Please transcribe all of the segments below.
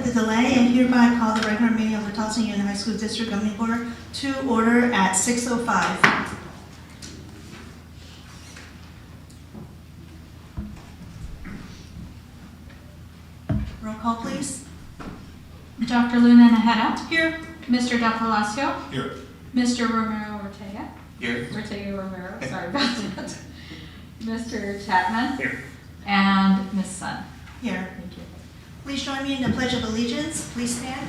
for the delay and hereby call the regular meeting of the Tolleson Union High School District Governing Board to order at 6:05. Roll call, please. Dr. Luna Najera. Here. Mr. Del Palacio. Here. Mr. Romero Ortega. Here. Ortega Romero, sorry about that. Mr. Chapman. Here. And Ms. Sun. Here. Thank you. Please join me in the Pledge of Allegiance. Please stand.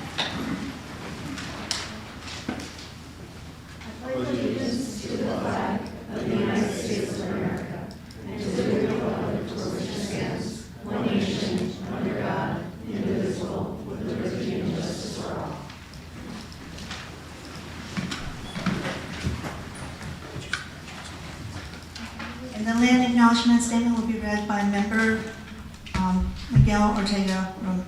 I pledge allegiance to the flag of the United States of America and to the republic for which it stands, one nation, under God, indivisible, with liberty and justice for all. And the land acknowledgement statement will be read by Member Miguel Ortega Romero.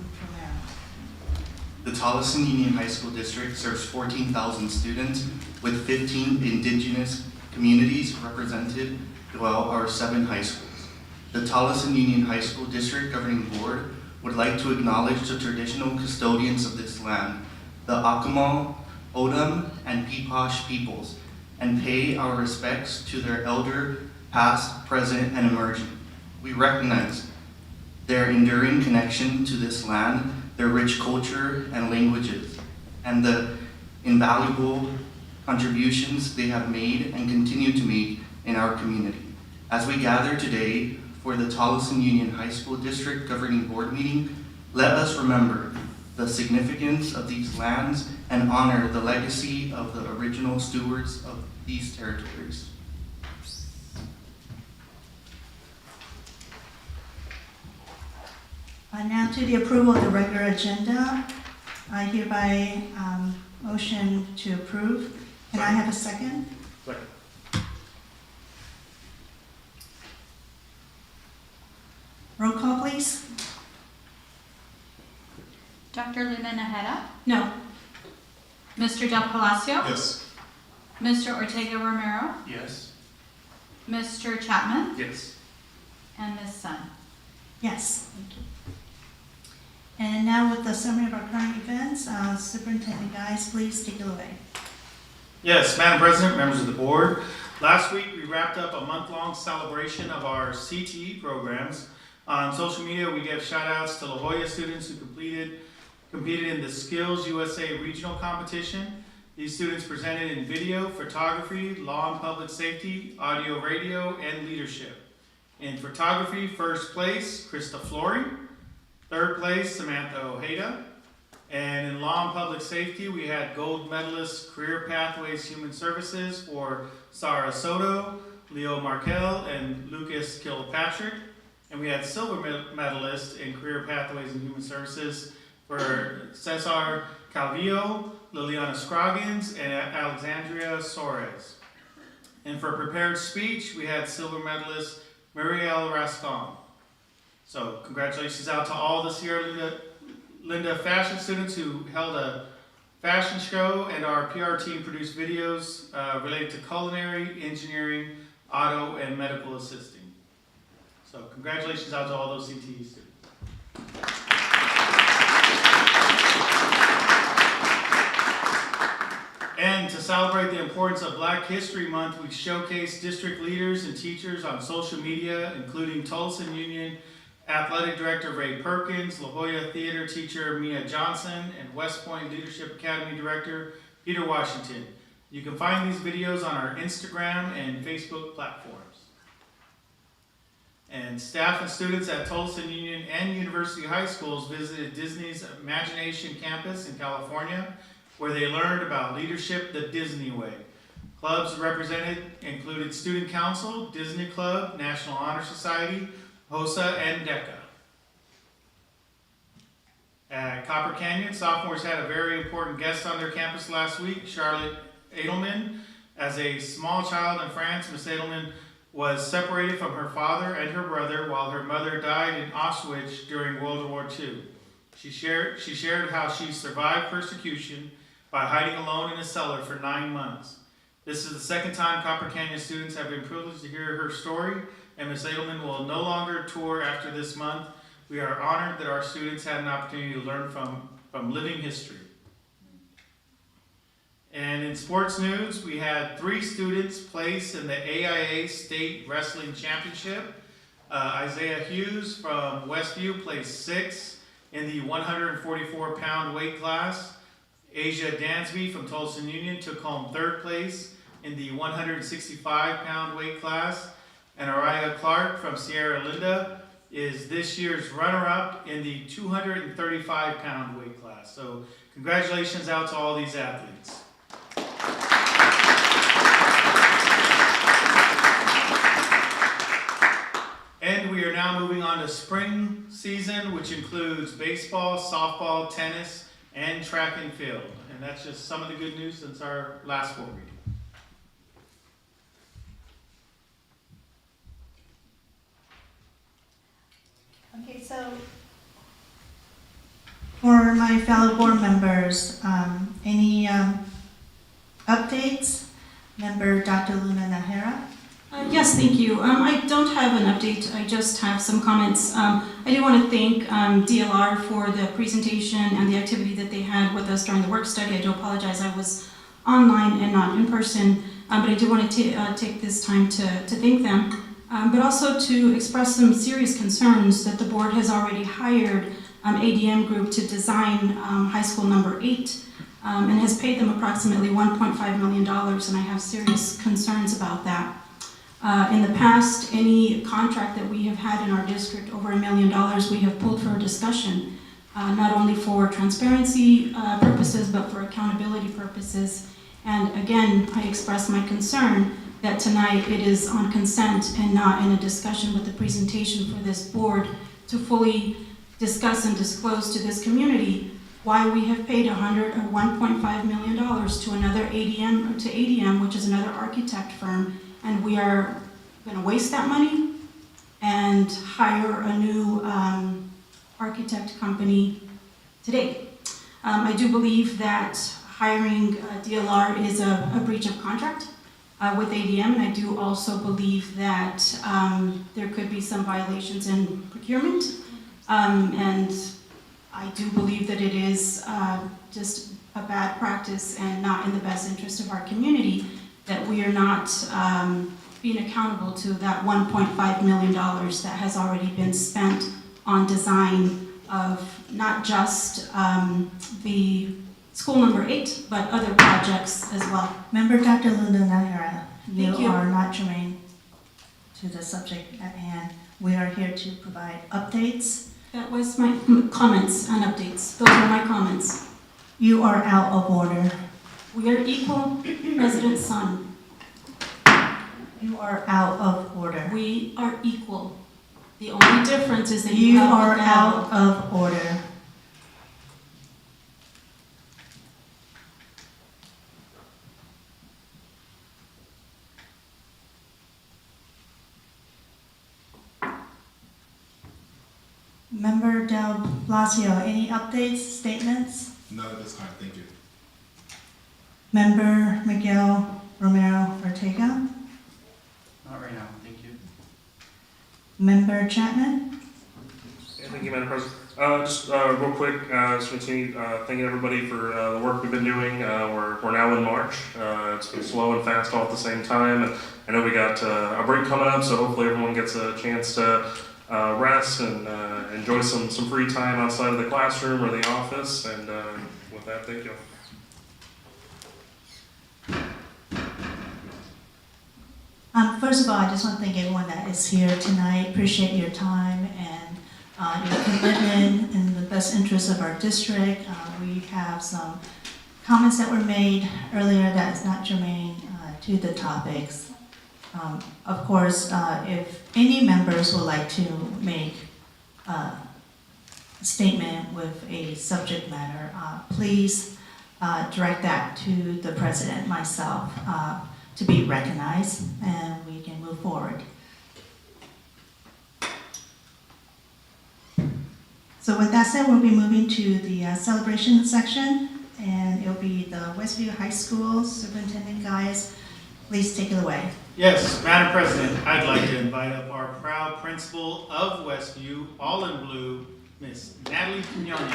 The Tolleson Union High School District serves 14,000 students with 15 indigenous communities represented throughout our 7 high schools. The Tolleson Union High School District Governing Board would like to acknowledge the traditional custodians of this land, the Accomal, Odom, and Peeposh peoples, and pay our respects to their elder, past, present, and emerging. We recognize their enduring connection to this land, their rich culture and languages, and the invaluable contributions they have made and continue to make in our community. As we gather today for the Tolleson Union High School District Governing Board meeting, let us remember the significance of these lands and honor the legacy of the original stewards of these territories. Now to the approval of the regular agenda. I hereby motion to approve. Can I have a second? Second. Roll call, please. Dr. Luna Najera. No. Mr. Del Palacio. Yes. Mr. Ortega Romero. Yes. Mr. Chapman. Yes. And Ms. Sun. Yes. Thank you. And now with the summary of our current events, Superintendent Guys, please take it away. Yes, Madam President, members of the board. Last week, we wrapped up a month-long celebration of our CTE programs. On social media, we gave shout-outs to La Jolla students who competed in the Skills USA Regional Competition. These students presented in video, photography, law and public safety, audio, radio, and leadership. In photography, first place, Krista Flory. Third place, Samantha Ojeda. And in law and public safety, we had gold medalist Career Pathways Human Services for Sarah Soto, Leo Markel, and Lucas Kilpatrick. And we had silver medalist in Career Pathways and Human Services for Cesar Calvillo, Liliana Scroggins, and Alexandria Soares. And for prepared speech, we had silver medalist Muriel Rascon. So congratulations out to all the Sierra Linda fashion students who held a fashion show, and our PR team produced videos related to culinary, engineering, auto, and medical assisting. So congratulations out to all those CTE students. And to celebrate the importance of Black History Month, we showcased district leaders and teachers on social media, including Tolleson Union Athletic Director Ray Perkins, La Jolla Theater teacher Mia Johnson, and West Point Leadership Academy Director Peter Washington. You can find these videos on our Instagram and Facebook platforms. And staff and students at Tolleson Union and University High Schools visited Disney's Imagination Campus in California, where they learned about leadership the Disney way. Clubs represented included Student Council, Disney Club, National Honor Society, HOSA, and DECA. At Copper Canyon, sophomores had a very important guest on their campus last week, Charlotte Edelman. As a small child in France, Miss Edelman was separated from her father and her brother while her mother died in Auschwitz during World War II. She shared how she survived persecution by hiding alone in a cellar for 9 months. This is the second time Copper Canyon students have been privileged to hear her story, and Ms. Edelman will no longer tour after this month. We are honored that our students had an opportunity to learn from from Living History. And in sports news, we had 3 students place in the AIA State Wrestling Championship. Isaiah Hughes from Westview placed 6th in the 144-pound weight class. Asia Dansby from Tolleson Union took home 3rd place in the 165-pound weight class. And Araya Clark from Sierra Linda is this year's runner-up in the 235-pound weight class. So congratulations out to all these athletes. And we are now moving on to spring season, which includes baseball, softball, tennis, and track and field. And that's just some of the good news since our last board meeting. Okay, so for my fellow board members, any updates? Member Dr. Luna Nahara. Yes, thank you. I don't have an update. I just have some comments. I do want to thank DLR for the presentation and the activity that they had with us during the work study. I do apologize. I was online and not in person, but I do want to take this time to thank them, but also to express some serious concerns that the board has already hired ADM Group to design high school number 8 and has paid them approximately $1.5 million, and I have serious concerns about that. In the past, any contract that we have had in our district over $1 million, we have pulled for discussion, not only for transparency purposes, but for accountability purposes. And again, I express my concern that tonight it is on consent and not in a discussion with the presentation for this board to fully discuss and disclose to this community why we have paid $1.5 million to another ADM, which is another architect firm, and we are going to waste that money and hire a new architect company today. I do believe that hiring DLR is a breach of contract with ADM, and I do also believe that there could be some violations in procurement, and I do believe that it is just a bad practice and not in the best interest of our community that we are not being accountable to that $1.5 million that has already been spent on design of not just the school number 8, but other projects as well. Member Dr. Luna Nahara, Thank you. are not germane to the subject at hand. We are here to provide updates. That was my comments and updates. Those are my comments. You are out of order. We are equal, President Sun. You are out of order. We are equal. The only difference is that You have are a out of order. Member Del Blasio, any updates, statements? None at this time, thank you. Member Miguel Romero Ortega? Not right now, thank you. Member Chapman? Yeah, thank you, Madam President. Just real quick, just continue thanking everybody for the work we've been doing. We're now in March. It's been slow and fast all at the same time. And I know we got a break coming up, so hopefully everyone gets a chance to rest and enjoy some free time outside of the classroom or the office. And with that, thank you. First of all, I just want to thank everyone that is here tonight. Appreciate your time and your commitment in the best interest of our district. We have some comments that were made earlier that is not germane to the topics. Of course, if any members would like to make a statement with a subject matter, please direct that to the president, myself, to be recognized, and we can move forward. So with that said, we'll be moving to the celebration section, and it'll be the Westview High School Superintendent guys. Please take it away. Yes, Madam President, I'd like to invite up our proud principal of Westview, all in blue, Miss Natalie Quinones. All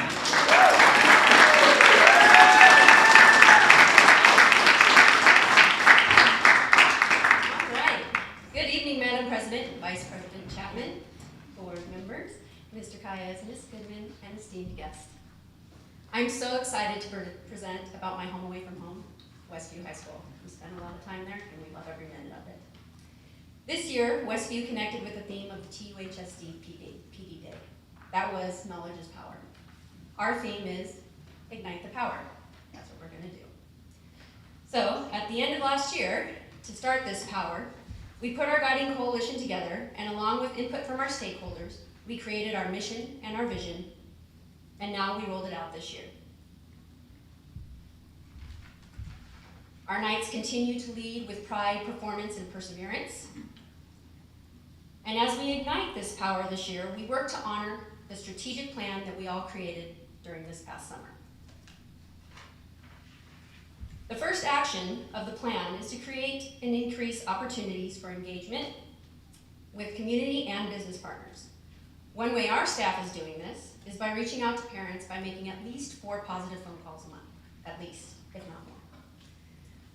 right. Good evening, Madam President, Vice President Chapman, board members, Mr. Calles, Ms. Goodman, and esteemed guests. I'm so excited to present about my home away from home, Westview High School. We spent a lot of time there, and we love every minute of it. This year, Westview connected with the theme of the TUHSD PD Day. That was Knowledge is Power. Our theme is Ignite the Power. That's what we're going to do. So, at the end of last year, to start this power, we put our guiding coalition together, and along with input from our stakeholders, we created our mission and our vision, and now we rolled it out this year. Our nights continue to lead with pride, performance, and perseverance. And as we ignite this power this year, we work to honor the strategic plan that we all created during this past summer. The first action of the plan is to create and increase opportunities for engagement with community and business partners. One way our staff is doing this is by reaching out to parents by making at least 4 positive phone calls a month, at least, if not more.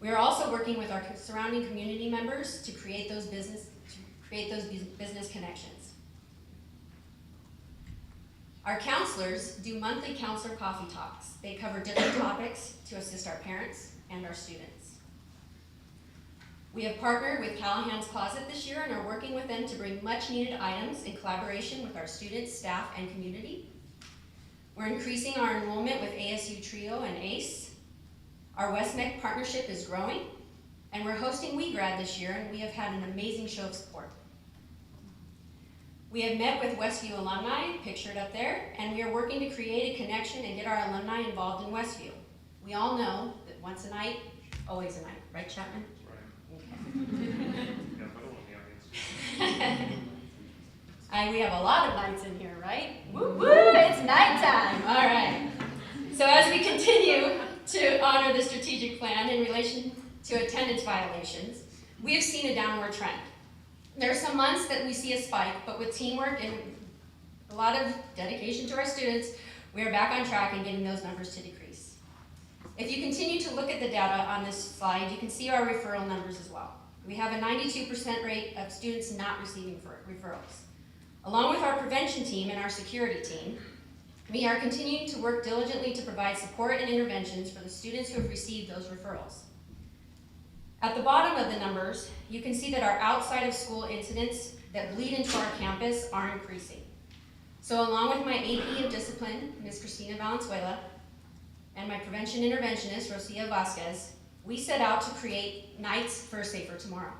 We are also working with our surrounding community members to create those business connections. Our counselors do monthly counselor coffee talks. They cover different topics to assist our parents and our students. We have partnered with Callahan's Closet this year and are working with them to bring much needed items in collaboration with our students, staff, and community. We're increasing our enrollment with ASU Trio and ACE. Our WestMech partnership is growing, and we're hosting WeGrad this year, and we have had an amazing show of support. We have met with Westview alumni, pictured up there, and we are working to create a connection and get our alumni involved in Westview. We all know that once a night, always a night, right, Chapman? Okay. We have a lot of nights in here, right? Woo woo, it's nighttime. All right. So as we continue to honor the strategic plan in relation to attendance violations, we have seen a downward trend. There are some months that we see a spike, but with teamwork and a lot of dedication to our students, we are back on track and getting those numbers to decrease. If you continue to look at the data on this slide, you can see our referral numbers as well. We have a 92% rate of students not receiving referrals. Along with our prevention team and our security team, we are continuing to work diligently to provide support and interventions for the students who have received those referrals. At the bottom of the numbers, you can see that our outside of school incidents that bleed into our campus are increasing. So along with my AP of Discipline, Ms. Cristina Valenzuela, and my prevention interventionist, Rosia Vasquez, we set out to create Nights for a Safer Tomorrow.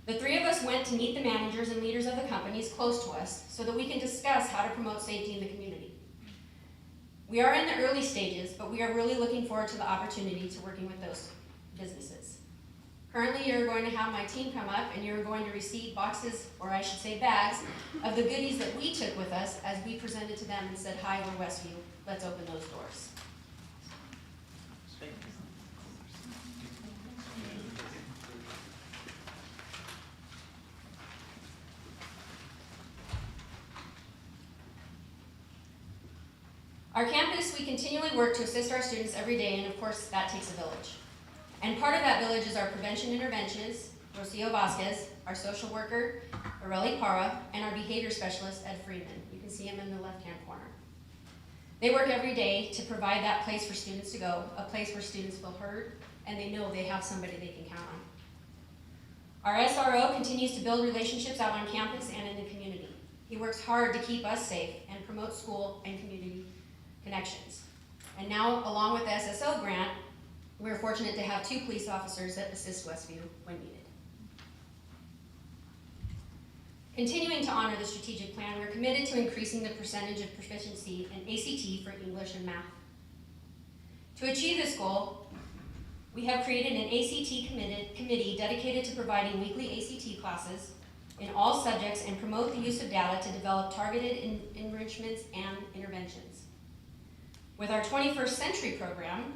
The 3 of us went to meet the managers and leaders of the companies close to us so that we can discuss how to promote safety in the community. We are in the early stages, but we are really looking forward to the opportunity to working with those businesses. Currently, you're going to have my team come up and you're going to receive boxes, or I should say bags, of the goodies that we took with us as we presented to them and said, hi, we're Westview, let's open those doors. Our campus, we continually work to assist our students every day, and of course, that takes a village. And part of that village is our prevention interventionist, Rocio Vasquez, our social worker, Areli Parra, and our behavior specialist, Ed Freeman. You can see him in the left-hand corner. They work every day to provide that place for students to go, a place where students feel heard, and they know they have somebody they can count on. Our SRO continues to build relationships out on campus and in the community. He works hard to keep us safe and promote school and community connections. And now, along with the SSO grant, we're fortunate to have 2 police officers that assist Westview when needed. Continuing to honor the strategic plan, we're committed to increasing the percentage of proficiency in ACT for English and math. To achieve this goal, we have created an ACT committee dedicated to providing weekly ACT classes in all subjects and promote the use of data to develop targeted enrichments and interventions. With our 21st Century program,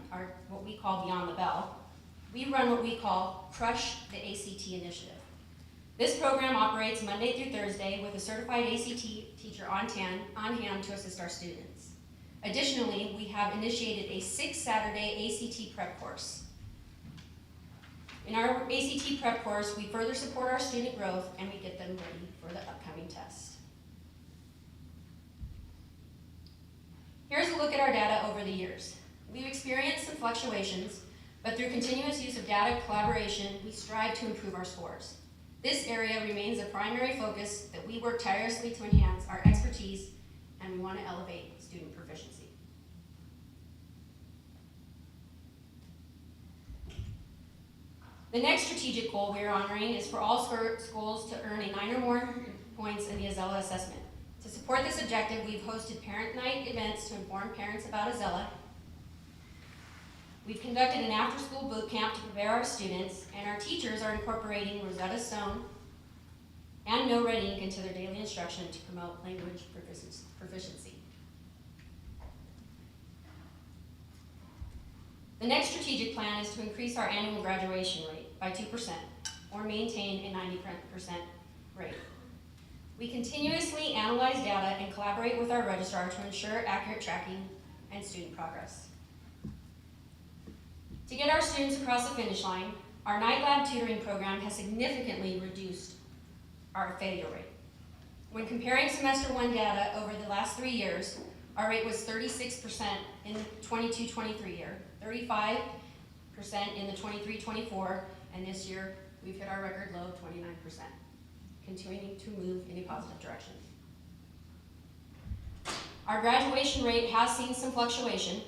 what we call Beyond the Bell, we run what we call Crush the ACT Initiative. This program operates Monday through Thursday with a certified ACT teacher on hand to assist our students. Additionally, we have initiated a 6-Saturday ACT prep course. In our ACT prep course, we further support our student growth and we get them ready for the upcoming test. Here's a look at our data over the years. We've experienced some fluctuations, but through continuous use of data collaboration, we strive to improve our scores. This area remains a primary focus that we work tirelessly to enhance our expertise, and we want to elevate student proficiency. The next strategic goal we are honoring is for all schools to earn a 9 or more points in the Azella assessment. To support this objective, we've hosted parent night events to inform parents about Azella. We've conducted an after-school boot camp to prepare our students, and our teachers are incorporating Rosetta Stone and No Red Ink into their daily instruction to promote language proficiency. The next strategic plan is to increase our annual graduation rate by 2% or maintain a 90% rate. We continuously analyze data and collaborate with our registrar to ensure accurate tracking and student progress. To get our students across the finish line, our night lab tutoring program has significantly reduced our failure rate. When comparing semester 1 data over the last 3 years, our rate was 36% in the 22-23 year, 35% in the 23-24, and this year we've hit our record low of 29%, continuing to move in a positive direction. Our graduation rate has seen some fluctuation,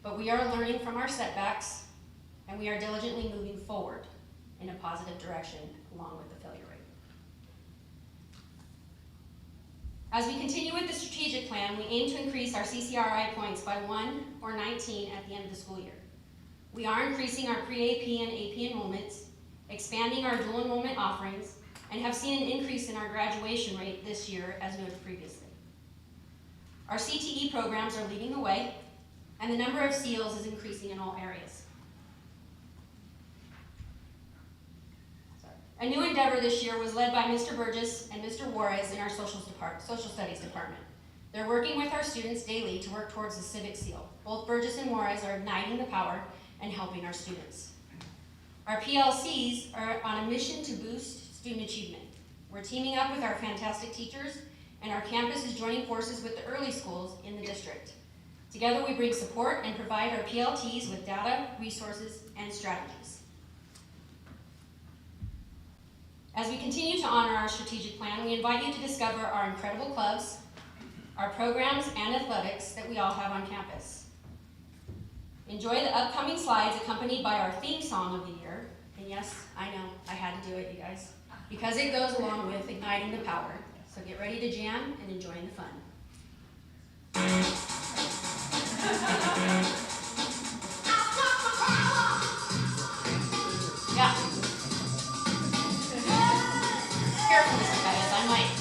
but we are learning from our setbacks, and we are diligently moving forward in a positive direction along with the failure rate. As we continue with the strategic plan, we aim to increase our CCRI points by 1 or 19 at the end of the school year. We are increasing our pre-AP and AP enrollments, expanding our dual enrollment offerings, and have seen an increase in our graduation rate this year as noted previously. Our CTE programs are leading the way, and the number of SEALs is increasing in all areas. A new endeavor this year was led by Mr. Burgess and Mr. Juarez in our social studies department. They're working with our students daily to work towards the civic seal. Both Burgess and Juarez are igniting the power and helping our students. Our PLCs are on a mission to boost student achievement. We're teaming up with our fantastic teachers, and our campus is joining forces with the early schools in the district. Together we bring support and provide our PLTs with data, resources, and strategies. As we continue to honor our strategic plan, we invite you to discover our incredible clubs, our programs, and athletics that we all have on campus. Enjoy the upcoming slides accompanied by our theme song of the year. And yes, I know, I had to do it, you guys, because it goes along with igniting the power. So get ready to jam and enjoy the fun. Yeah. Careful, guys, I might.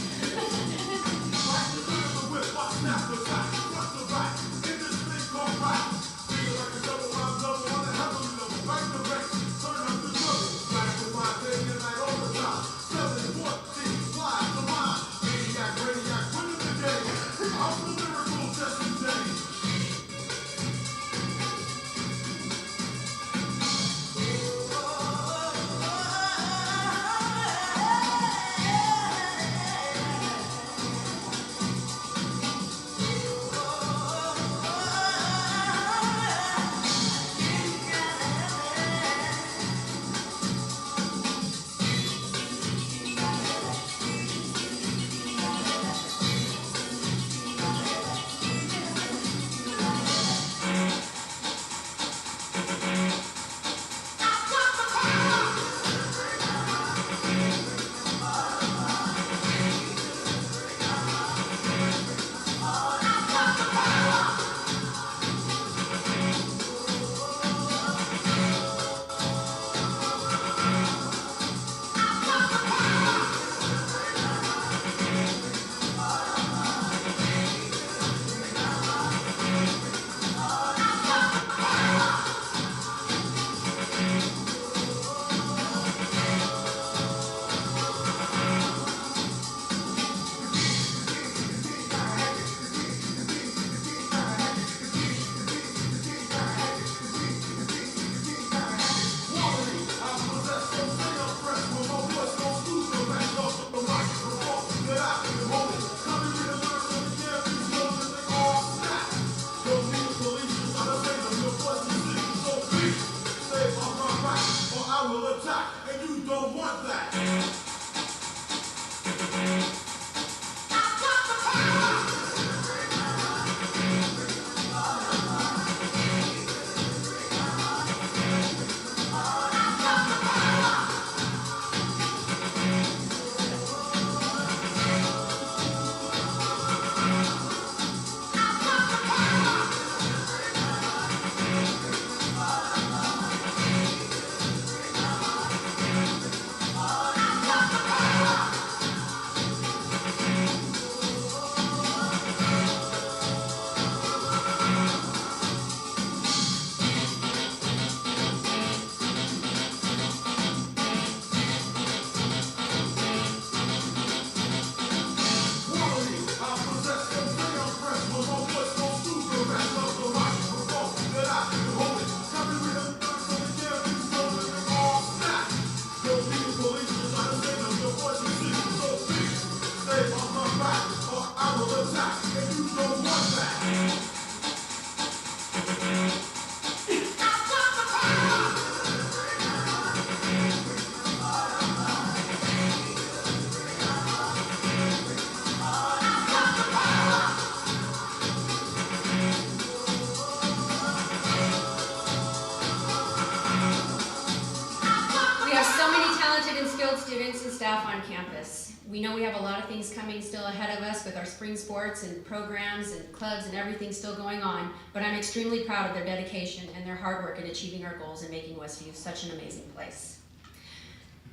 on campus. We know we have a lot of things coming still ahead of us with our spring sports and programs and clubs and everything still going on, but I'm extremely proud of their dedication and their hard work in achieving our goals and making Westview such an amazing place.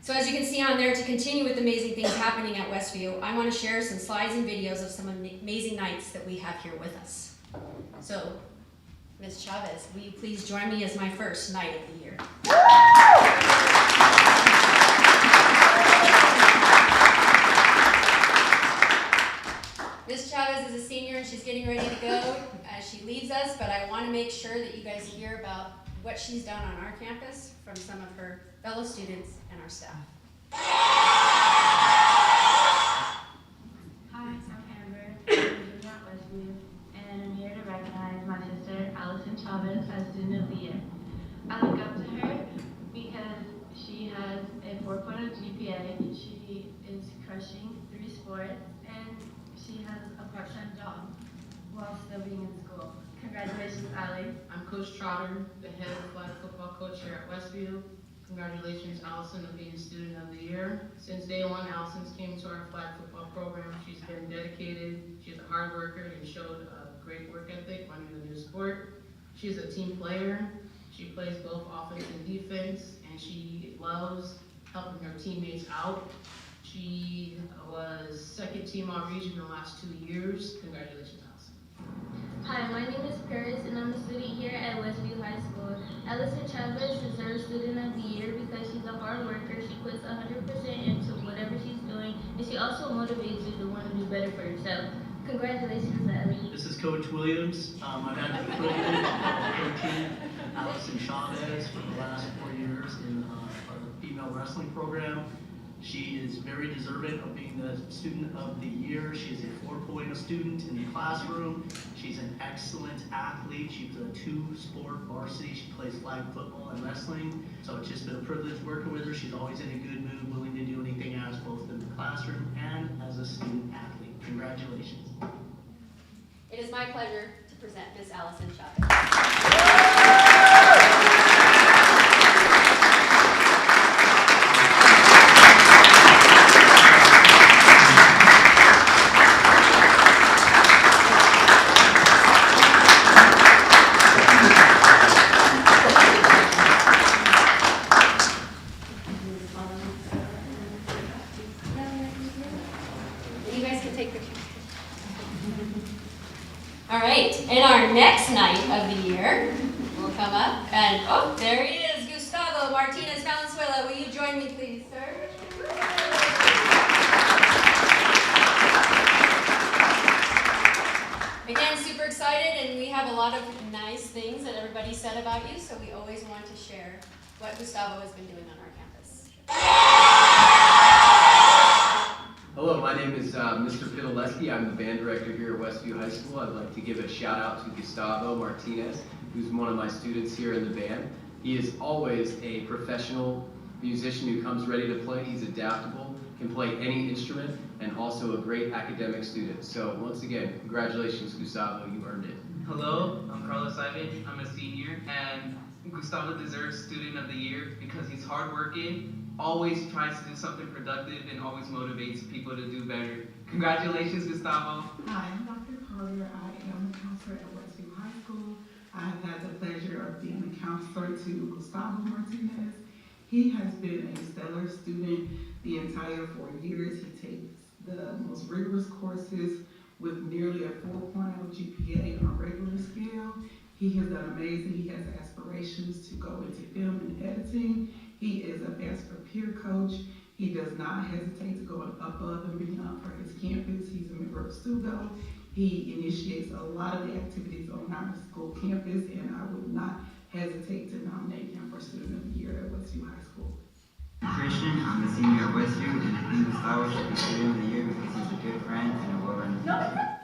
So as you can see on there, to continue with the amazing things happening at Westview, I want to share some slides and videos of some amazing nights that we have here with us. So, Ms. Chavez, will you please join me as my first night of the year? Ms. Chavez is a senior and she's getting ready to go as she leaves us, but I want to make sure that you guys hear about what she's done on our campus from some of her fellow students and our staff. Hi, I'm Amber, I'm a junior at Westview, and I'm here to recognize my sister, Allison Chavez, as Student of the Year. I look up to her because she has a 4.0 GPA, she is crushing 3 sports, and she has a part-time job while still being in school. Congratulations, Allie. I'm Coach Trotter, the head flag football coach here at Westview. Congratulations, Allison, on being Student of the Year. Since day one, Allison's came to our flag football program. She's been dedicated, she's a hard worker, and showed a great work ethic learning the new sport. She's a team player. She plays both offense and defense, and she loves helping her teammates out. She was second team all region the last 2 years. Congratulations, Allison. Hi, my name is Paris, and I'm a student here at Westview High School. Allison Chavez deserves Student of the Year because she's a hard worker. She puts 100% into whatever she's doing, and she also motivates you to want to do better for yourself. Congratulations, Allie. This is Coach Williams. I've had the privilege of coaching Allison Chavez for the last 4 years in our female wrestling program. She is very deserving of being the Student of the Year. She is a 4.0 student in the classroom. She's an excellent athlete. She's a 2-sport varsity. She plays flag football and wrestling. So it's just been a privilege working with her. She's always in a good mood, willing to do anything as both in the classroom and as a student athlete. Congratulations. It is my pleasure to present Ms. Allison Chavez. All right, and our next night of the year will come up, and oh, there he is, Gustavo Martinez Valenzuela. Will you join me, please, sir? Again, super excited, and we have a lot of nice things that everybody said about you, so we always want to share what Gustavo has been doing on our campus. Hello, my name is Mr. Fiddleski. I'm the band director here at Westview High School. I'd like to give a shout out to Gustavo Martinez, who's one of my students here in the band. He is always a professional musician who comes ready to play. He's adaptable, can play any instrument, and also a great academic student. So once again, congratulations, Gustavo, you earned it. Hello, I'm Carlos Ivan. I'm a senior, and Gustavo deserves Student of the Year because he's hardworking, always tries to do something productive, and always motivates people to do better. Congratulations, Gustavo. Hi, I'm Dr. Collier. I am a counselor at Westview High School. I have had the pleasure of being a counselor to Gustavo Martinez. He has been a stellar student the entire 4 years. He takes the most rigorous courses with nearly a 4.0 GPA on a regular scale. He has done amazing. He has aspirations to go into film and editing. He is a best prepared coach. He does not hesitate to go above and beyond for his campus. He's a member of STUGO. He initiates a lot of the activities on our school campus, and I would not hesitate to nominate him for Student of the Year at Westview High School. Christian, I'm a senior at Westview, and I think Gustavo should be Student of the Year because he's a good friend and a well-run teacher.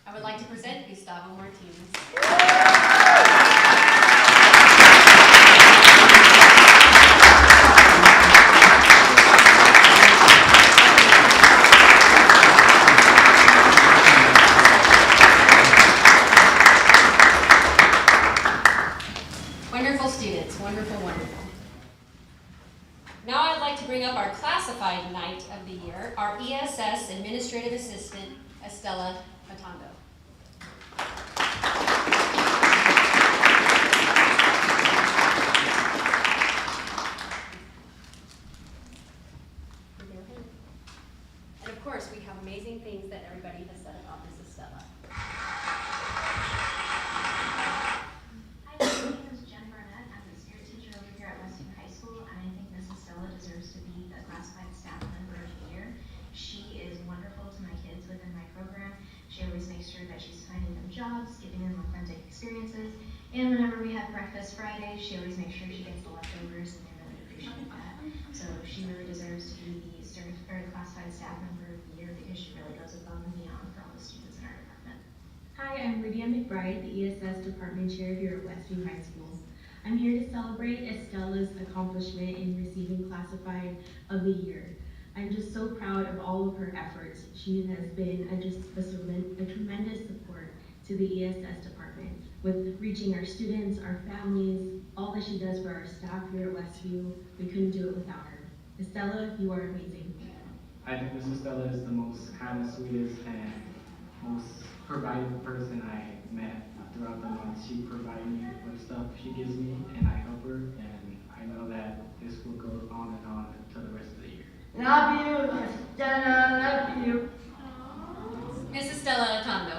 I would like to present Gustavo Martinez. Wonderful students, wonderful, wonderful. Now I'd like to bring up our classified night of the year, our ESS Administrative Assistant, Estella Matondo. And of course, we have amazing things that everybody has said about Mrs. Stella. Hi, my name is Jen Burnett. I'm the spirit teacher over here at Westview High School, and I think Mrs. Stella deserves to be the classified staff member of the year. She is wonderful to my kids within my program. She always makes sure that she's finding them jobs, giving them authentic experiences, and whenever we have breakfast Friday, she always makes sure she gets the leftovers, and they really appreciate that. So she really deserves to be the classified staff member of the year because she really goes above and beyond for all the students in our department. Hi, I'm Lydia McBride, the ESS Department Chair here at Westview High School. I'm here to celebrate Estella's accomplishment in receiving Classified of the Year. I'm just so proud of all of her efforts. She has been a tremendous support to the ESS department with reaching our students, our families, all that she does for our staff here at Westview. We couldn't do it without her. Estella, you are amazing. I think Mrs. Stella is the most kind, sweetest, and most providing person I met throughout the month. She provides me with stuff she gives me, and I help her, and I know that this will go on and on until the rest of the year. Love you, Stella, love you. Mrs. Stella Atondo.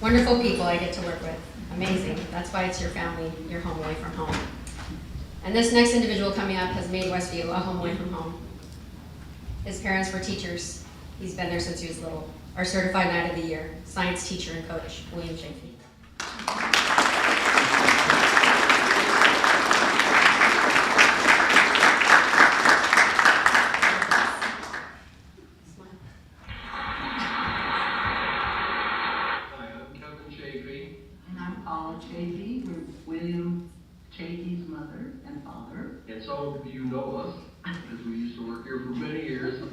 Wonderful people I get to work with. Amazing. That's why it's your family, your home away from home. And this next individual coming up has made Westview a home away from home. His parents were teachers. He's been there since he was little. Our certified Knight of the Year, science teacher and coach, William Chafee. William Chafee's mother and father. And some of you know us, because we used to work here for many years. So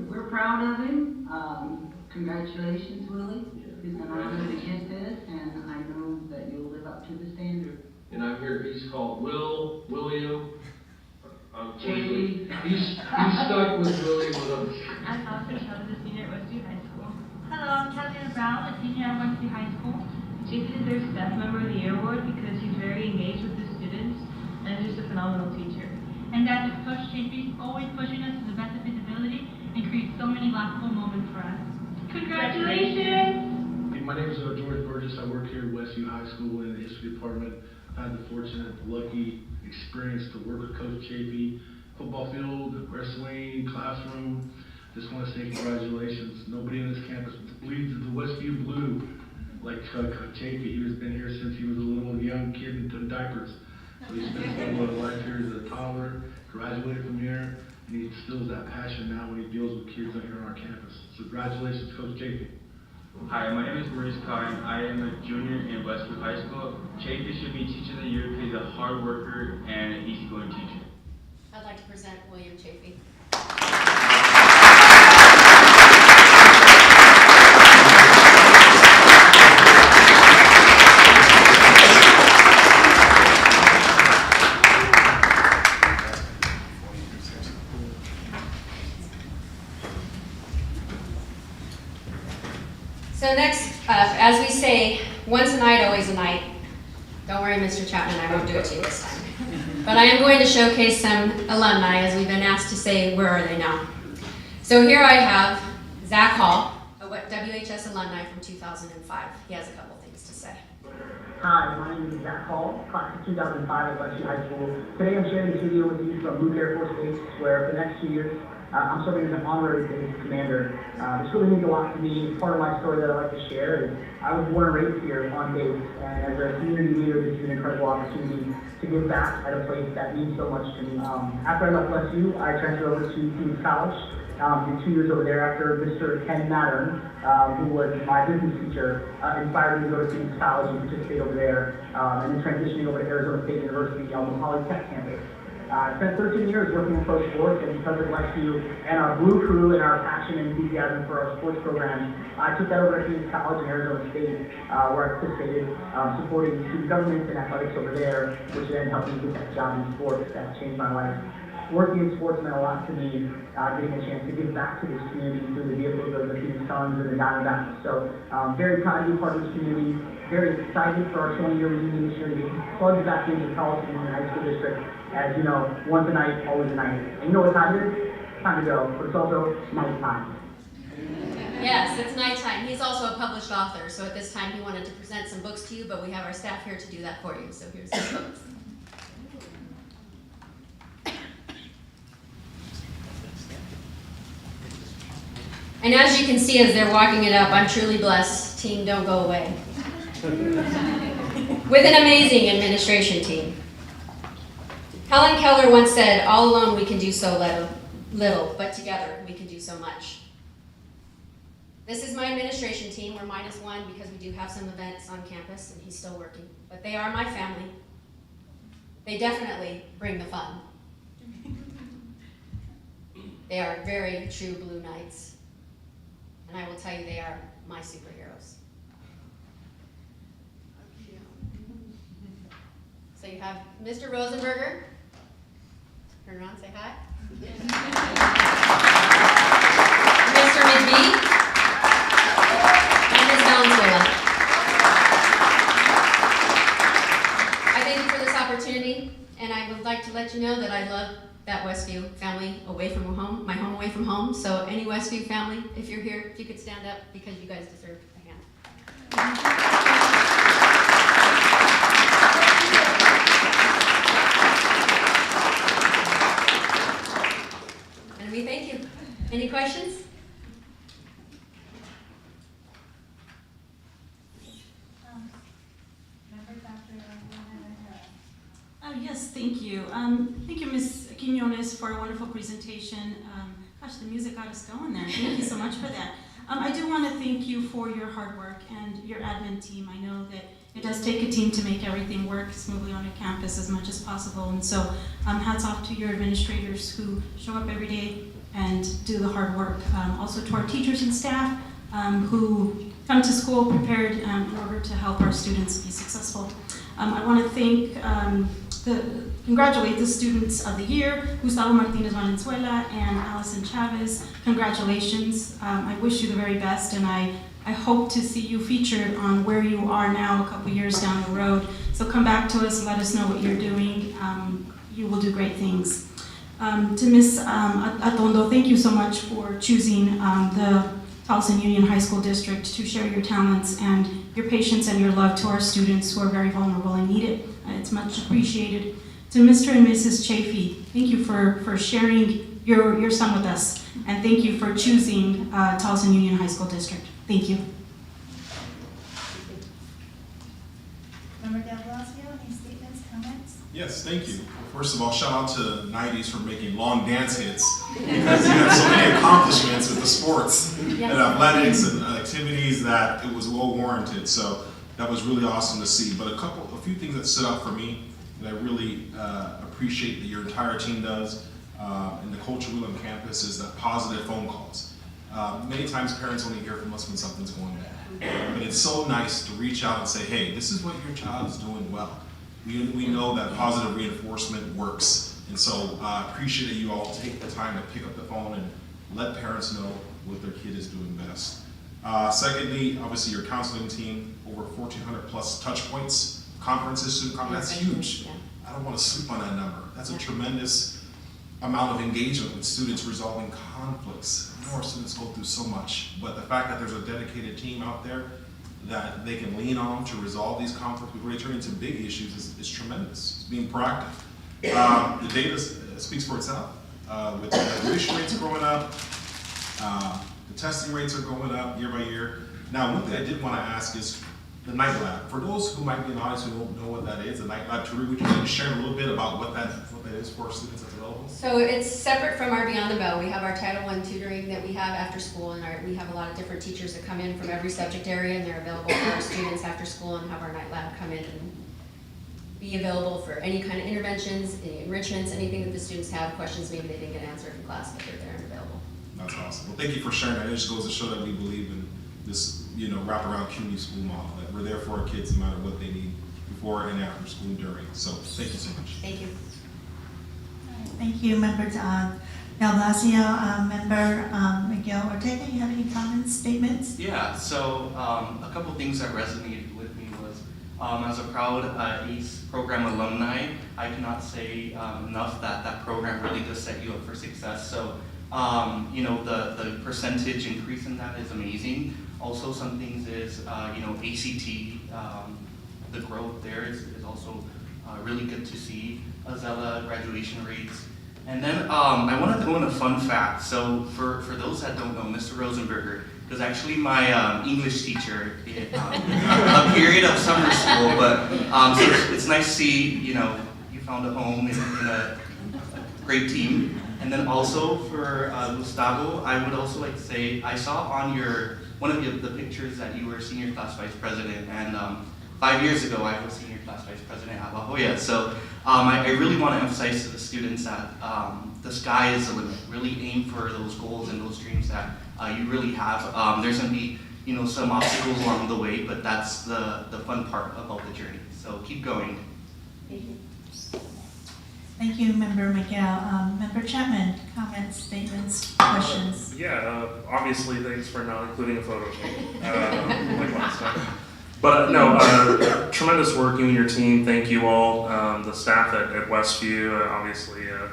we're proud of him. Congratulations, Willie. It's an honor to get this, and I know that you'll live up to the standard. And I'm here, he's called William. Chafee. He's stuck with Willie with us. I'm Tolleson, a senior at Westview High School. Hello, I'm Tatiana Brown, a senior at Westview High School. Chafee deserves Staff Member of the Year award because he's very engaged with the students and is just a phenomenal teacher. And that is Coach Chafee, always pushing us to the best of his ability and creates so many laughable moments for us. Congratulations! My name is George Burgess. I work here at Westview High School in the history department. I've had the fortunate, lucky experience to work with Coach Chafee, football field, wrestling, classroom. Just want to say congratulations. Nobody on this campus bleeds the Westview blue like Coach Chafee. He has been here since he was a little young kid in diapers. So he spent his whole life here as a toddler, graduated from here, and he instills that passion now when he deals with kids here on our campus. So congratulations, Coach Chafee. Hi, my name is Maurice Khan. I am a junior in Westview High School. Chafee should be Teacher of the Year because he's a hard worker and an easygoing teacher. I'd like to present William Chafee. So next up, as we say, once a night, always a night. Don't worry, Mr. Chapman, I won't do it to you this time. But I am going to showcase some alumni, as we've been asked to say, where are they now? So here I have Zach Hall, a WHS alumni from 2005. He has a couple things to say. Hi, my name is Zach Hall, class of 2005 at Westview High School. Today I'm sharing this video with you from Luke Air Force Base, where for the next 2 years, I'm serving as an honorary base commander. This really means a lot to me. Part of my story that I like to share is I was born and raised here on base, and as a community leader, this is an incredible opportunity to give back at a place that means so much to me. After I left Westview, I transferred over to Phoenix College. Did 2 years over there after Mr. Ken Mattern, who was my business teacher, inspired me to go to Phoenix College and participate over there, and then transitioning over to Arizona State University on the Poly Tech campus. I spent 13 years working in pro sports, and because of Westview and our Blue Crew and our passion and enthusiasm for our sports programs, I took that over to Phoenix College in Arizona State, where I participated, supporting student government and athletics over there, which then helped me get that job in sports. That changed my life. Working in sports meant a lot to me, getting a chance to give back to this community through the vehicles of the Phoenix Suns and the Diamondbacks. So very proud to be part of this community, very excited for our 20-year reunion this year. We plugged back into Tolleson High School District. As you know, once a night, always a night. And you know what time it is? Time to go, but it's also nighttime. Yes, it's nighttime. He's also a published author, so at this time he wanted to present some books to you, but we have our staff here to do that for you. So here's some books. And as you can see as they're walking it up, I'm truly blessed. Team, don't go away. With an amazing administration team. Helen Keller once said, all alone we can do so little, but together we can do so much. This is my administration team. We're -1 because we do have some events on campus and he's still working. But they are my family. They definitely bring the fun. They are very true Blue Knights. And I will tell you, they are my superheroes. So you have Mr. Rosenberger. Turn around, say hi. Mr. McBee. And Ms. Valenzuela. I thank you for this opportunity, and I would like to let you know that I love that Westview family away from home, my home away from home. So any Westview family, if you're here, if you could stand up because you guys deserve a hand. And we thank you. Any questions? Yes, thank you. Thank you, Ms. Quinones, for a wonderful presentation. Gosh, the music got us going there. Thank you so much for that. I do want to thank you for your hard work and your admin team. I know that it does take a team to make everything work smoothly on your campus as much as possible. And so hats off to your administrators who show up every day and do the hard work. Also to our teachers and staff who come to school prepared in order to help our students be successful. I want to congratulate the students of the year, Gustavo Martinez Valenzuela and Allison Chavez. Congratulations. I wish you the very best, and I hope to see you featured on where you are now a couple years down the road. So come back to us and let us know what you're doing. You will do great things. To Ms. Atondo, thank you so much for choosing the Tolleson Union High School District to share your talents and your patience and your love to our students who are very vulnerable and need it. It's much appreciated. To Mr. and Mrs. Chafee, thank you for sharing your son with us, and thank you for choosing Tolleson Union High School District. Thank you. Member Del Blasio, any statements, comments? Yes, thank you. First of all, shout out to 90s for making long dance hits, because you have so many accomplishments with the sports and athletics and activities that it was well warranted. So that was really awesome to see. But a few things that stood out for me that I really appreciate that your entire team does, and the culture we on campus is the positive phone calls. Many times parents only hear from us when something's going bad. But it's so nice to reach out and say, hey, this is what your child is doing well. We know that positive reinforcement works. And so I appreciate that you all take the time to pick up the phone and let parents know what their kid is doing best. Secondly, obviously your counseling team, over 1,400 plus touch points, conferences, student conferences, that's huge. Yeah. I don't want to sleep on that number. That's a tremendous amount of engagement with students resolving conflicts. I know our students go through so much, but the fact that there's a dedicated team out there that they can lean on to resolve these conflicts before they turn into big issues is tremendous. It's being proactive. The data speaks for itself. With the graduation rates growing up, the testing rates are going up year by year. Now, one thing I did want to ask is the night lab. For those who might be in the audience who don't know what that is, the night lab tutoring, would you mind share a little bit about what that is for our students that's available? So it's separate from our Beyond the Bell. We have our Title I tutoring that we have after school, and we have a lot of different teachers that come in from every subject area, and they're available for our students after school, and have our night lab come in and be available for any kind of interventions, any enrichments, anything that the students have, questions maybe they didn't get answered in class, but they're there and available. That's awesome. Well, thank you for sharing that. It just goes to show that we believe in this, wraparound community school model, that we're there for our kids no matter what they need before and after school and during. So thank you so much. Thank you. Thank you, Member Del Blasio. Member Miguel Ortega, you have any comments, statements? Yeah, so a couple things that resonated with me was, as a proud ACE program alumni, I cannot say enough that that program really does set you up for success. So, the percentage increase in that is amazing. Also, some things is, ACT, the growth there is also really good to see. Azella graduation rates. And then I want to throw in a fun fact. So for those that don't know, Mr. Rosenberger was actually my English teacher in a period of summer school. But so it's nice to see, you found a home in a great team. And then also for Gustavo, I would also like to say, I saw on one of the pictures that you were senior class vice president, and 5 years ago I was senior class vice president at La Jolla. So I really want to emphasize to the students that the sky is the limit. Really aim for those goals and those dreams that you really have. There's going to be some obstacles along the way, but that's the fun part about the journey. So keep going. Thank you. Thank you, Member Miguel. Member Chapman, comments, statements, questions? Obviously, thanks for not including a photo of me, like last time. But no, tremendous work, you and your team. Thank you all. The staff at Westview, obviously, a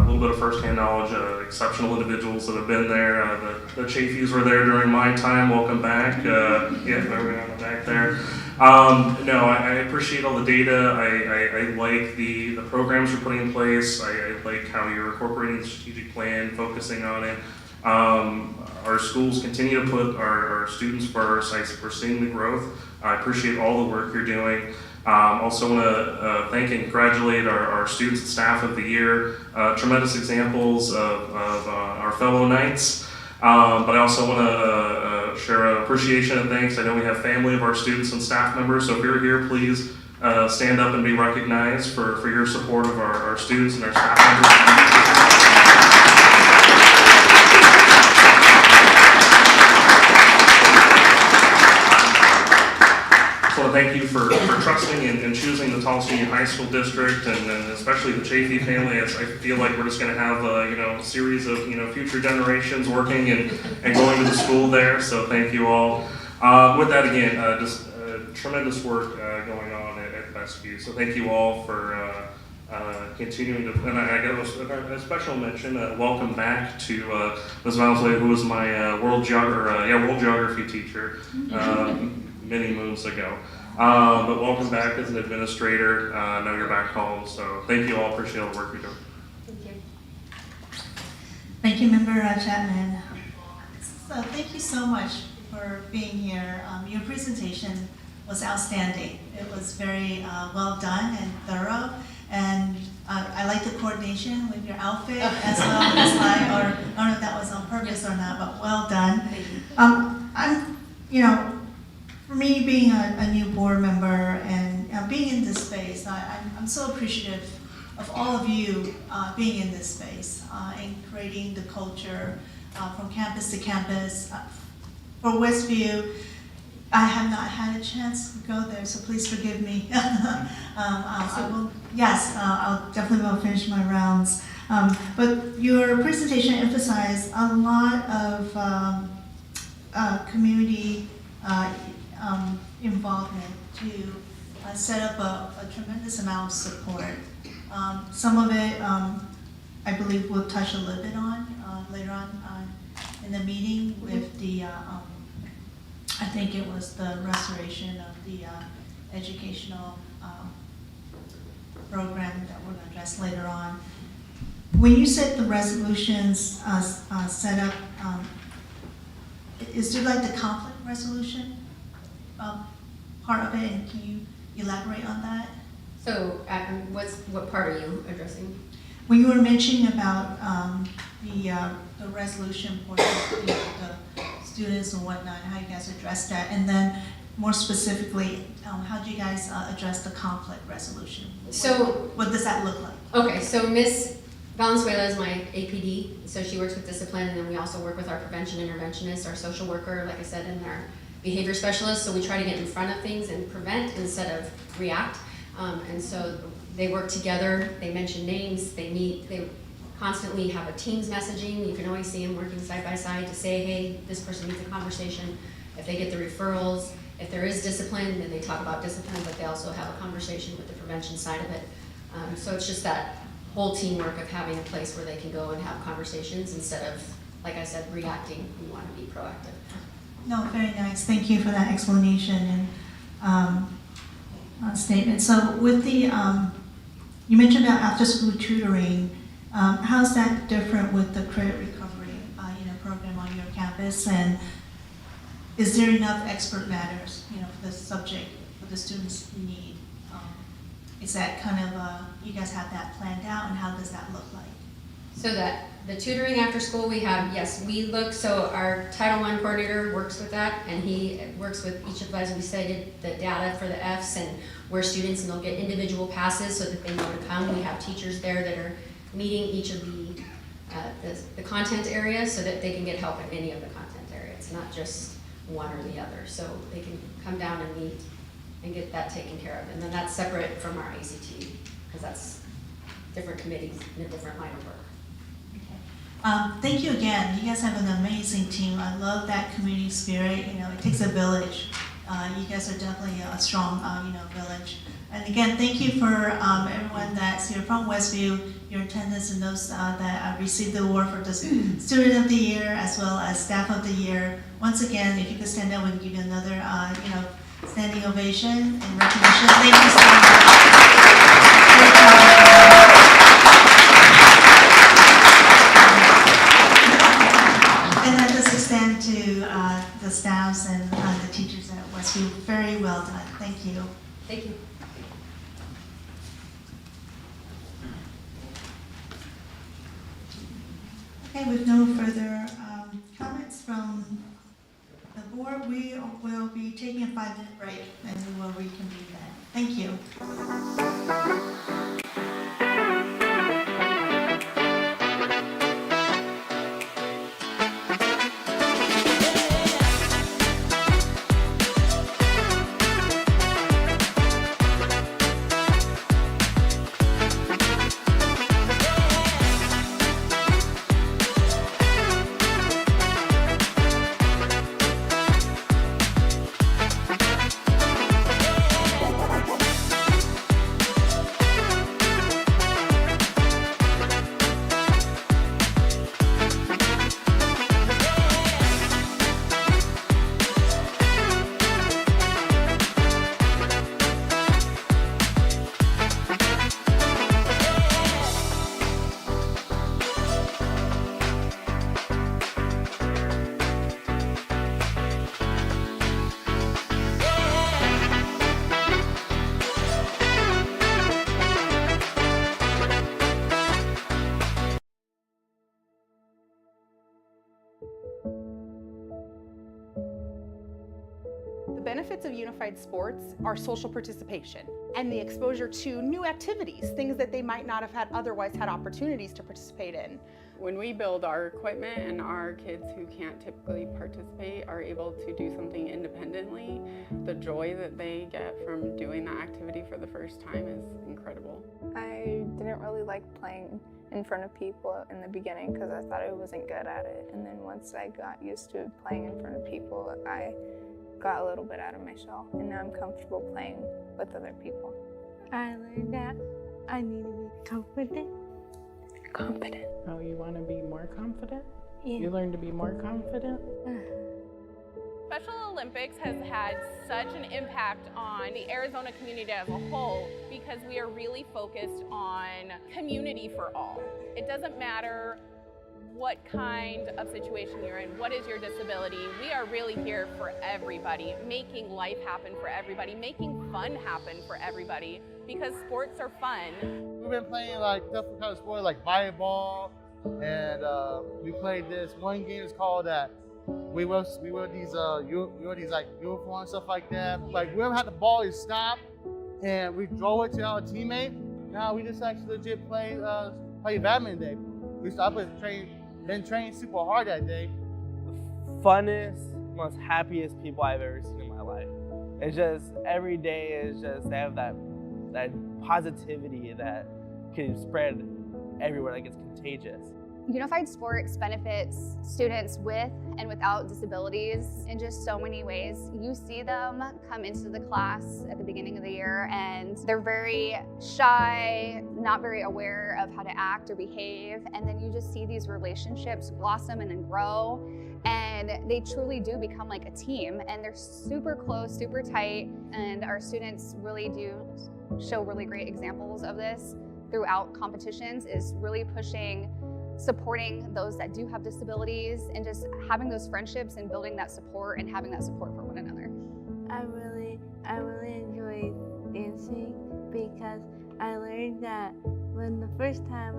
little bit of firsthand knowledge, exceptional individuals that have been there. The Chafies were there during my time. Welcome back. Everyone on the back there. I appreciate all the data. I like the programs you're putting in place. I like how you're incorporating the strategic plan, focusing on it. Our schools continue to put our students first. We're seeing the growth. I appreciate all the work you're doing. Also want to thank and congratulate our students and staff of the year. Tremendous examples of our fellow Knights. But I also want to share appreciation and thanks. I know we have family of our students and staff members, so if you're here, please stand up and be recognized for your support of our students and our staff members. So thank you for trusting and choosing the Tolleson High School District, and especially the Chafee family. I feel like we're just going to have a series of future generations working and going to the school there. So thank you all. With that, again, just tremendous work going on at Westview. So thank you all for continuing to. And I got a special mention. Welcome back to Ms. Valsley, who was my world geography teacher. Many moons ago. But welcome back as an administrator. I know you're back home, so thank you all. Appreciate all the work you're doing. Thank you. Thank you, Member Chapman. So thank you so much for being here. Your presentation was outstanding. It was very well done and thorough, and I like the coordination with your outfit as well as I don't know if that was on purpose or not, but well done. For me, being a new board member and being in this space, I'm so appreciative of all of you being in this space and creating the culture from campus to campus. For Westview, I have not had a chance to go there, so please forgive me. I'll definitely finish my rounds. But your presentation emphasized a lot of community involvement to set up a tremendous amount of support. Some of it, I believe, we'll touch a little bit on later on in the meeting with the, I think it was the restoration of the educational program that we're going to address later on. When you said the resolutions set up, is there like the conflict resolution part of it, and can you elaborate on that? So, what part are you addressing? When you were mentioning about the resolution for the students and whatnot, how you guys address that, and then more specifically, how do you guys address the conflict resolution? So, what does that look like? Okay, so Miss Valenzuela is my APD, so she works with discipline, and then we also work with our prevention interventionist, our social worker, like I said, and our behavior specialist, so we try to get in front of things and prevent instead of react. And so they work together, they mention names, they meet, they constantly have a Teams messaging. You can always see them working side by side to say, hey, this person needs a conversation. If they get the referrals, if there is discipline, then they talk about discipline, but they also have a conversation with the prevention side of it. So it's just that whole teamwork of having a place where they can go and have conversations instead of, like I said, reacting. We want to be proactive. No, very nice. Thank you for that explanation and statement. So with the, you mentioned about after-school tutoring. How's that different with the credit recovery program on your campus? And is there enough expert matters, for the subject, what the students need? Is that kind of, you guys have that planned out, and how does that look like? So that the tutoring after school we have, yes, we look, so our Title I coordinator works with that, and he works with each of us. We cited the data for the Fs and where students, and they'll get individual passes so that they know to come. We have teachers there that are meeting each of the content areas so that they can get help in any of the content areas. It's not just one or the other, so they can come down and meet and get that taken care of. And then that's separate from our ACT, because that's different committees and a different line of work. Thank you again. You guys have an amazing team. I love that community spirit. It takes a village. You guys are definitely a strong, village. And again, thank you for everyone that's here from Westview, your attendance, and those that received the award for the Student of the Year as well as Staff of the Year. Once again, if you could stand up, we can give you another, standing ovation and recognition. Thank you so much. And that does extend to the staffs and the teachers at Westview. Very well done. Thank you. Thank you. Okay, with no further comments from the board, we will be taking a 5-minute break and we will reconvene then. Thank you. The benefits of unified sports are social participation and the exposure to new activities, things that they might not have had otherwise had opportunities to participate in. When we build our equipment and our kids who can't typically participate are able to do something independently, the joy that they get from doing that activity for the first time is incredible. I didn't really like playing in front of people in the beginning because I thought I wasn't good at it. And then once I got used to playing in front of people, I got a little bit out of my shell, and now I'm comfortable playing with other people. I learned that I need to be confident. Oh, you want to be more confident? Yeah. You learn to be more confident? Special Olympics has had such an impact on the Arizona community as a whole because we are really focused on community for all. It doesn't matter what kind of situation you're in, what is your disability. We are really here for everybody, making life happen for everybody, making fun happen for everybody, because sports are fun. We've been playing like different kind of sports like volleyball, and we played this one game. It's called we wear these like uniforms and stuff like that. Like whoever had the ball, you stop, and we throw it to our teammate. Now we just actually legit play badminton day. We been training super hard that day. Funnest, most happiest people I've ever seen in my life. It's just every day is just they have that positivity that can spread everywhere, like it's contagious. Unified Sports benefits students with and without disabilities in just so many ways. You see them come into the class at the beginning of the year and they're very shy, not very aware of how to act or behave, and then you just see these relationships blossom and then grow, and they truly do become like a team, and they're super close, super tight, and our students really do show really great examples of this throughout competitions, is really supporting those that do have disabilities and just having those friendships and building that support and having that support for one another. I really enjoy dancing because I learned that when the first time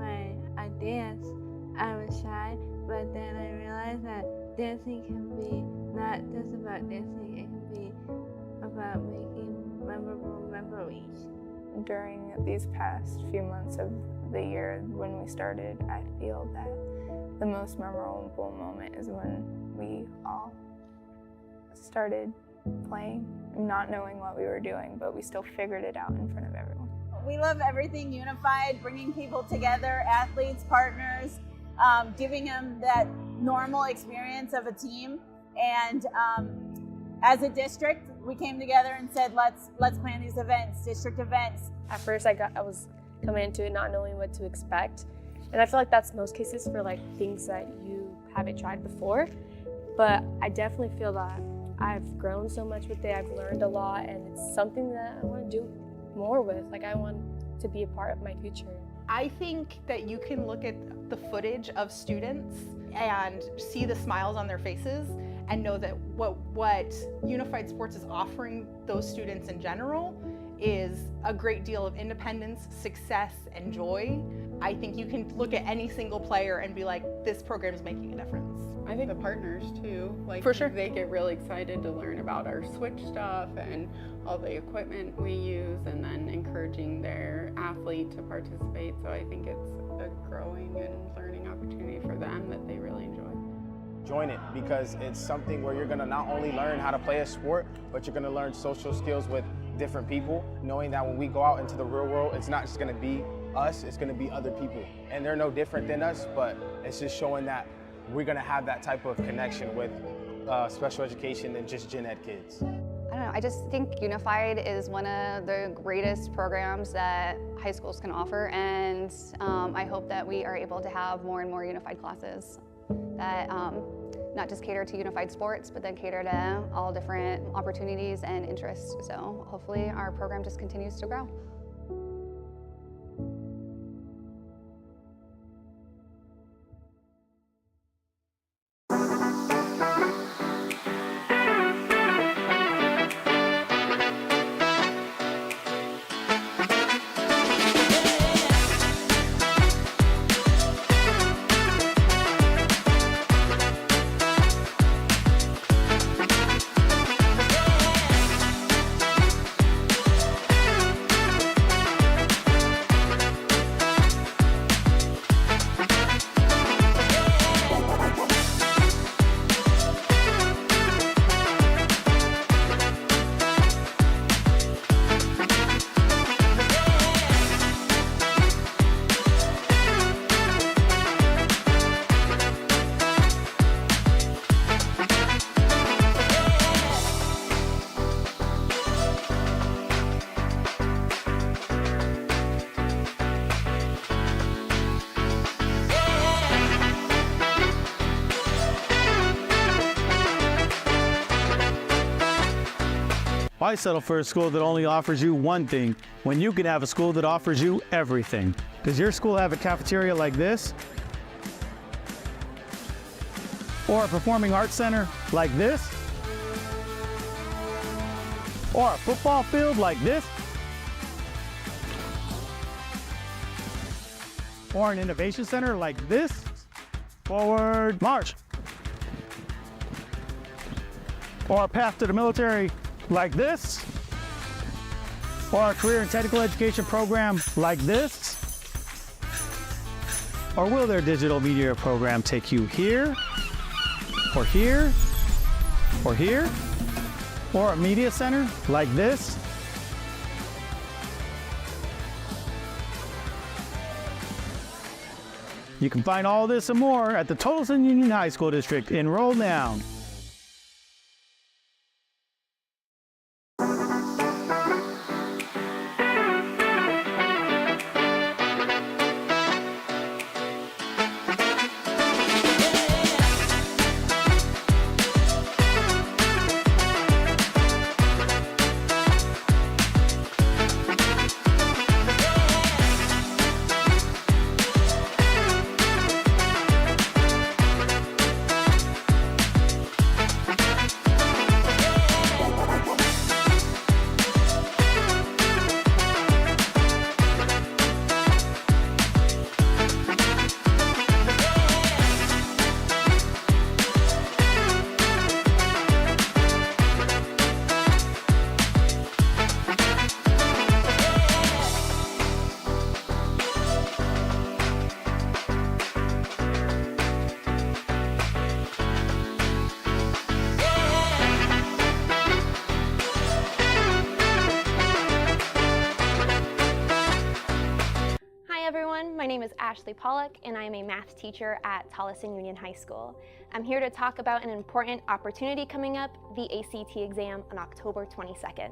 I danced, I was shy, but then I realized that dancing can be not just about dancing, it can be about making memorable memories. During these past few months of the year when we started, I feel that the most memorable moment is when we all started playing, not knowing what we were doing, but we still figured it out in front of everyone. We love everything unified, bringing people together, athletes, partners, giving them that normal experience of a team. And as a district, we came together and said, let's plan these events, district events. At first, I was coming into it not knowing what to expect, and I feel like that's most cases for like things that you haven't tried before. But I definitely feel that I've grown so much with it. I've learned a lot, and it's something that I want to do more with. Like I want to be a part of my future. I think that you can look at the footage of students and see the smiles on their faces and know that what Unified Sports is offering those students in general is a great deal of independence, success, and joy. I think you can look at any single player and be like, this program is making a difference. I think the partners too, like for sure, they get really excited to learn about our switch stuff and all the equipment we use, and then encouraging their athlete to participate. So I think it's a growing and learning opportunity for them that they really enjoy. Join it because it's something where you're going to not only learn how to play a sport, but you're going to learn social skills with different people, knowing that when we go out into the real world, it's not just going to be us, it's going to be other people. And they're no different than us, but it's just showing that we're going to have that type of connection with special education than just gen ed kids. I don't know, I just think Unified is one of the greatest programs that high schools can offer, and I hope that we are able to have more and more Unified classes that not just cater to Unified Sports, but then cater to all different opportunities and interests. So hopefully our program just continues to grow. Why settle for a school that only offers you one thing when you can have a school that offers you everything? Does your school have a cafeteria like this? Or a performing arts center like this? Or a football field like this? Or an innovation center like this? Forward march. or a path to the military like this, or a career and technical education program like this? Or will their digital media program take you here, or here, or here, or a media center like this? You can find all this and more at the Tolleson Union High School District. Enroll now. My name is Ashley Pollock, and I am a math teacher at Tolleson Union High School. I'm here to talk about an important opportunity coming up, the ACT exam on October 22nd.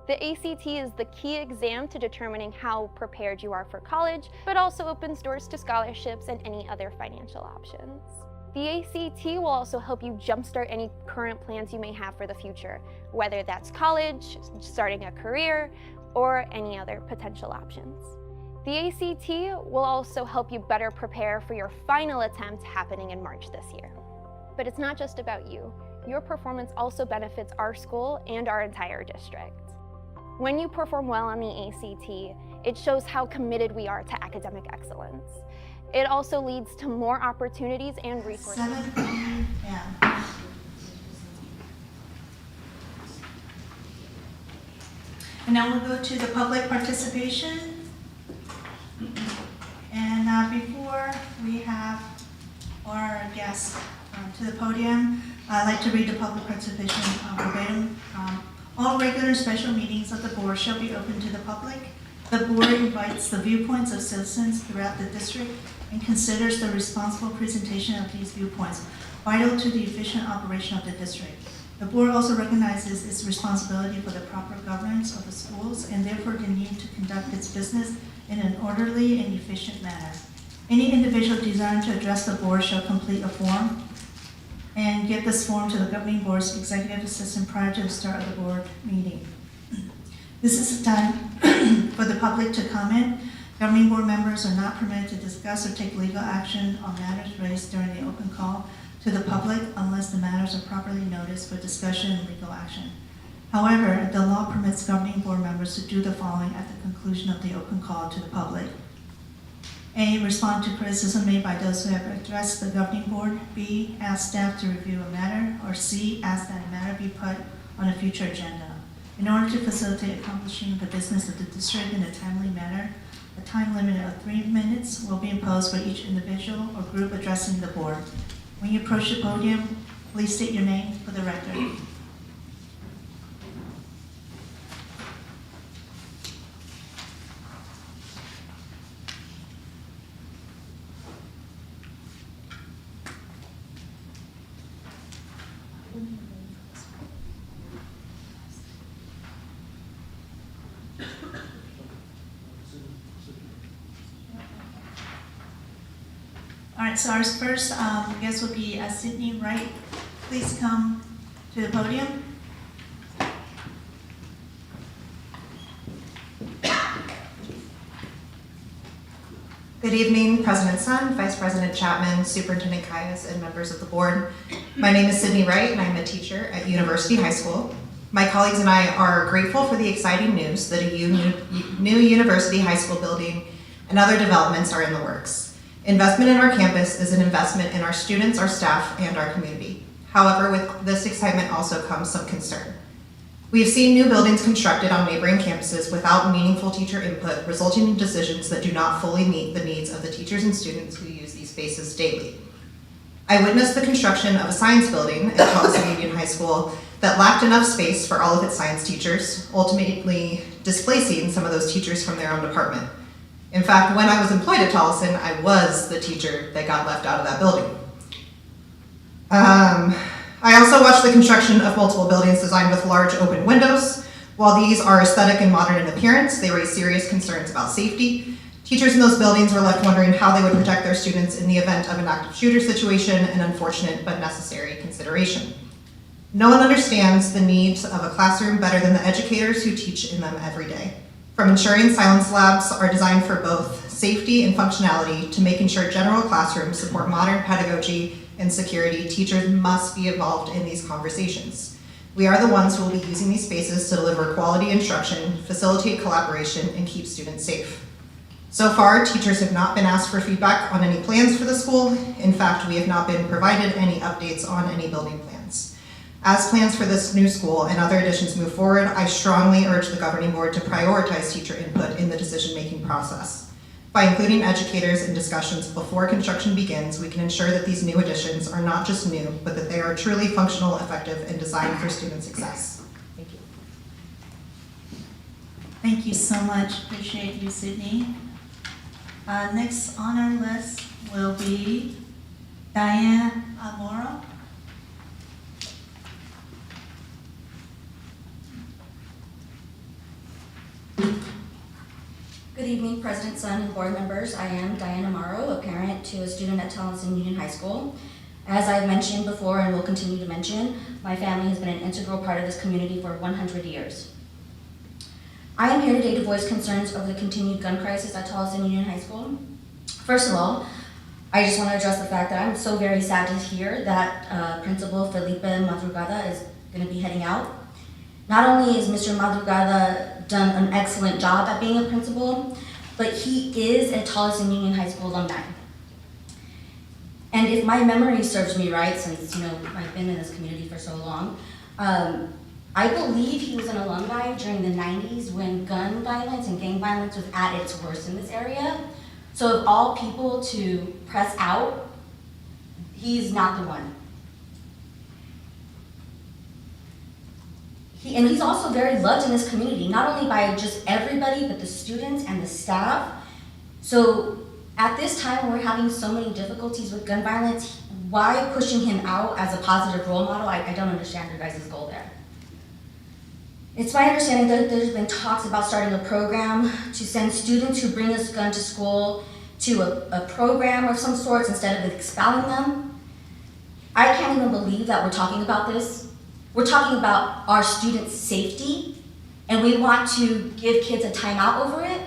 The ACT is the key exam to determining how prepared you are for college, but also opens doors to scholarships and any other financial options. The ACT will also help you jumpstart any current plans you may have for the future, whether that's college, starting a career, or any other potential options. The ACT will also help you better prepare for your final attempt happening in March this year. But it's not just about you. Your performance also benefits our school and our entire district. When you perform well on the ACT, it shows how committed we are to academic excellence. It also leads to more opportunities and resources. 7 p.m. And now we'll go to the public participation. And before we have our guests to the podium, I'd like to read the public participation verbatim. All regular and special meetings of the board shall be open to the public. The board invites the viewpoints of citizens throughout the district and considers the responsible presentation of these viewpoints vital to the efficient operation of the district. The board also recognizes its responsibility for the proper governance of the schools and therefore the need to conduct its business in an orderly and efficient manner. Any individual desiring to address the board shall complete a form and give this form to the governing board's executive assistant prior to the start of the board meeting. This is the time for the public to comment. Governing board members are not permitted to discuss or take legal action on matters raised during the open call to the public unless the matters are properly noticed for discussion and legal action. However, the law permits governing board members to do the following at the conclusion of the open call to the public. A, respond to criticism made by those who have addressed the governing board. B, ask staff to review a matter. Or C, ask that a matter be put on a future agenda. In order to facilitate accomplishing the business of the district in a timely manner, a time limit of 3 minutes will be imposed for each individual or group addressing the board. When you approach the podium, please state your name for the record. All right, so our first guest will be Sydney Wright. Please come to the podium. Good evening, President Sun, Vice President Chapman, Superintendent Caius, and members of the board. My name is Sydney Wright, and I'm a teacher at Westview High School. My colleagues and I are grateful for the exciting news that a new Westview High School building and other developments are in the works. Investment in our campus is an investment in our students, our staff, and our community. However, with this excitement also comes some concern. We have seen new buildings constructed on neighboring campuses without meaningful teacher input, resulting in decisions that do not fully meet the needs of the teachers and students who use these spaces daily. I witnessed the construction of a science building at Tolleson Union High School that lacked enough space for all of its science teachers, ultimately displacing some of those teachers from their own department. In fact, when I was employed at Tolleson, I was the teacher that got left out of that building. I also watched the construction of multiple buildings designed with large open windows. While these are aesthetic and modern in appearance, they raise serious concerns about safety. Teachers in those buildings were left wondering how they would protect their students in the event of an active shooter situation, an unfortunate but necessary consideration. No one understands the needs of a classroom better than the educators who teach in them every day. From ensuring silence labs are designed for both safety and functionality to making sure general classrooms support modern pedagogy and security, teachers must be involved in these conversations. We are the ones who will be using these spaces to deliver quality instruction, facilitate collaboration, and keep students safe. So far, teachers have not been asked for feedback on any plans for the school. In fact, we have not been provided any updates on any building plans. As plans for this new school and other additions move forward, I strongly urge the governing board to prioritize teacher input in the decision-making process. By including educators in discussions before construction begins, we can ensure that these new additions are not just new, but that they are truly functional, effective, and designed for student success. Thank you. Thank you so much. Appreciate you, Sydney. Next on our list will be Diane Amaro. Good evening, President Sun and board members. I am Diane Amaro, a parent to a student at Tolleson Union High School. As I've mentioned before and will continue to mention, my family has been an integral part of this community for 100 years. I am here today to voice concerns over the continued gun crisis at Tolleson Union High School. First of all, I just want to address the fact that I'm so very sad to hear that Principal Felipe Madrugada is going to be heading out. Not only is Mr. Madrugada done an excellent job at being a principal, but he is a Tolleson Union High School alumni. And if my memory serves me right, since I've been in this community for so long, I believe he was an alumni during the 90s when gun violence and gang violence was at its worst in this area. So of all people to press out, he's not the one. And he's also very loved in this community, not only by just everybody, but the students and the staff. So at this time when we're having so many difficulties with gun violence, why pushing him out as a positive role model? I don't understand your guys' goal there. It's my understanding that there's been talks about starting a program to send students who bring this gun to school to a program of some sorts instead of expelling them. I can't even believe that we're talking about this. We're talking about our students' safety, and we want to give kids a timeout over it.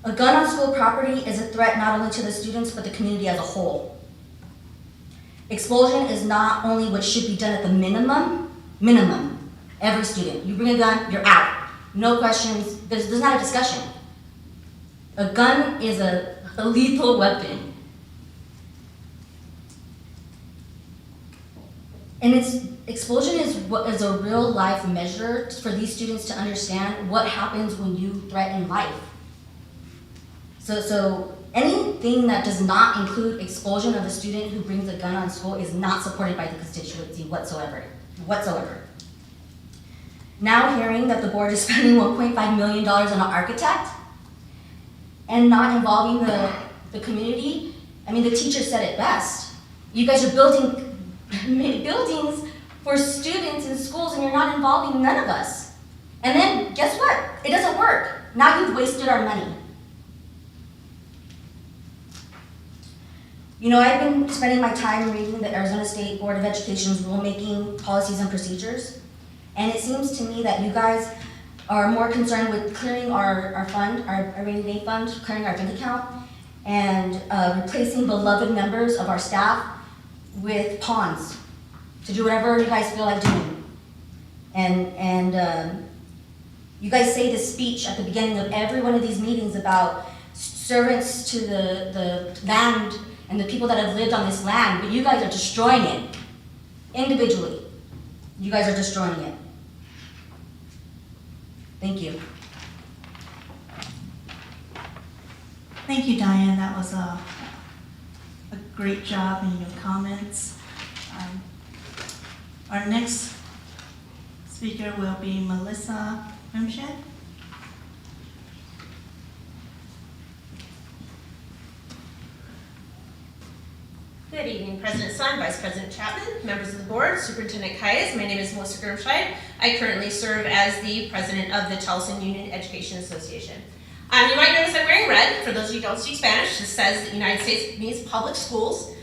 A gun on school property is a threat not only to the students, but the community as a whole. Expulsion is not only what should be done at the minimum. Every student, you bring a gun, you're out. No questions, there's not a discussion. A gun is a lethal weapon. And expulsion is a real life measure for these students to understand what happens when you threaten life. So anything that does not include expulsion of a student who brings a gun on school is not supported by the constituency whatsoever. Now hearing that the board is spending $1.5 million on an architect and not involving the community, I mean, the teacher said it best. You guys are building buildings for students in schools and you're not involving none of us. And then guess what? It doesn't work. Now you've wasted our money. I've been spending my time reading the Arizona State Board of Education's rulemaking policies and procedures. And it seems to me that you guys are more concerned with clearing our fund, our rainy day fund, clearing our bank account, and replacing beloved members of our staff with pawns to do whatever you guys feel like doing. And you guys say this speech at the beginning of every one of these meetings about servants to the land and the people that have lived on this land, but you guys are destroying it. Individually. You guys are destroying it. Thank you. Thank you, Diane. That was a great job in your comments. Our next speaker will be Melissa Grimshed. Good evening, President Sun, Vice President Chapman, members of the board, Superintendent Kayes. My name is Melissa Grimshed. I currently serve as the president of the Tolleson Union Education Association. You might notice I'm wearing red. For those of you who don't speak Spanish, this says the United States means public schools.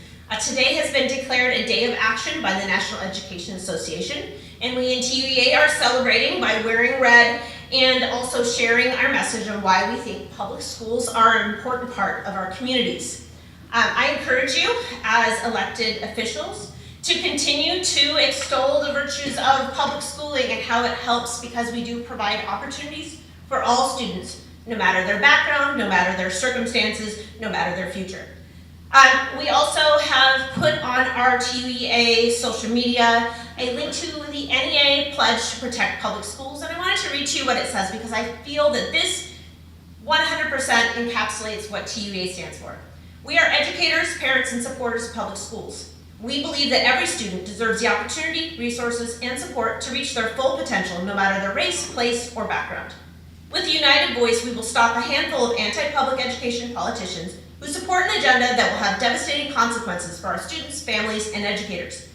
Today has been declared a day of action by the National Education Association, and we in TUEA are celebrating by wearing red and also sharing our message on why we think public schools are an important part of our communities. I encourage you as elected officials to continue to extol the virtues of public schooling and how it helps, because we do provide opportunities for all students, no matter their background, no matter their circumstances, no matter their future. We also have put on our TUEA social media a link to the NEA Pledge to Protect Public Schools, and I wanted to read to you what it says because I feel that this 100% encapsulates what TUEA stands for. We are educators, parents, and supporters of public schools. We believe that every student deserves the opportunity, resources, and support to reach their full potential, no matter their race, place, or background. With a united voice, we will stop a handful of anti-public education politicians who support an agenda that will have devastating consequences for our students, families, and educators.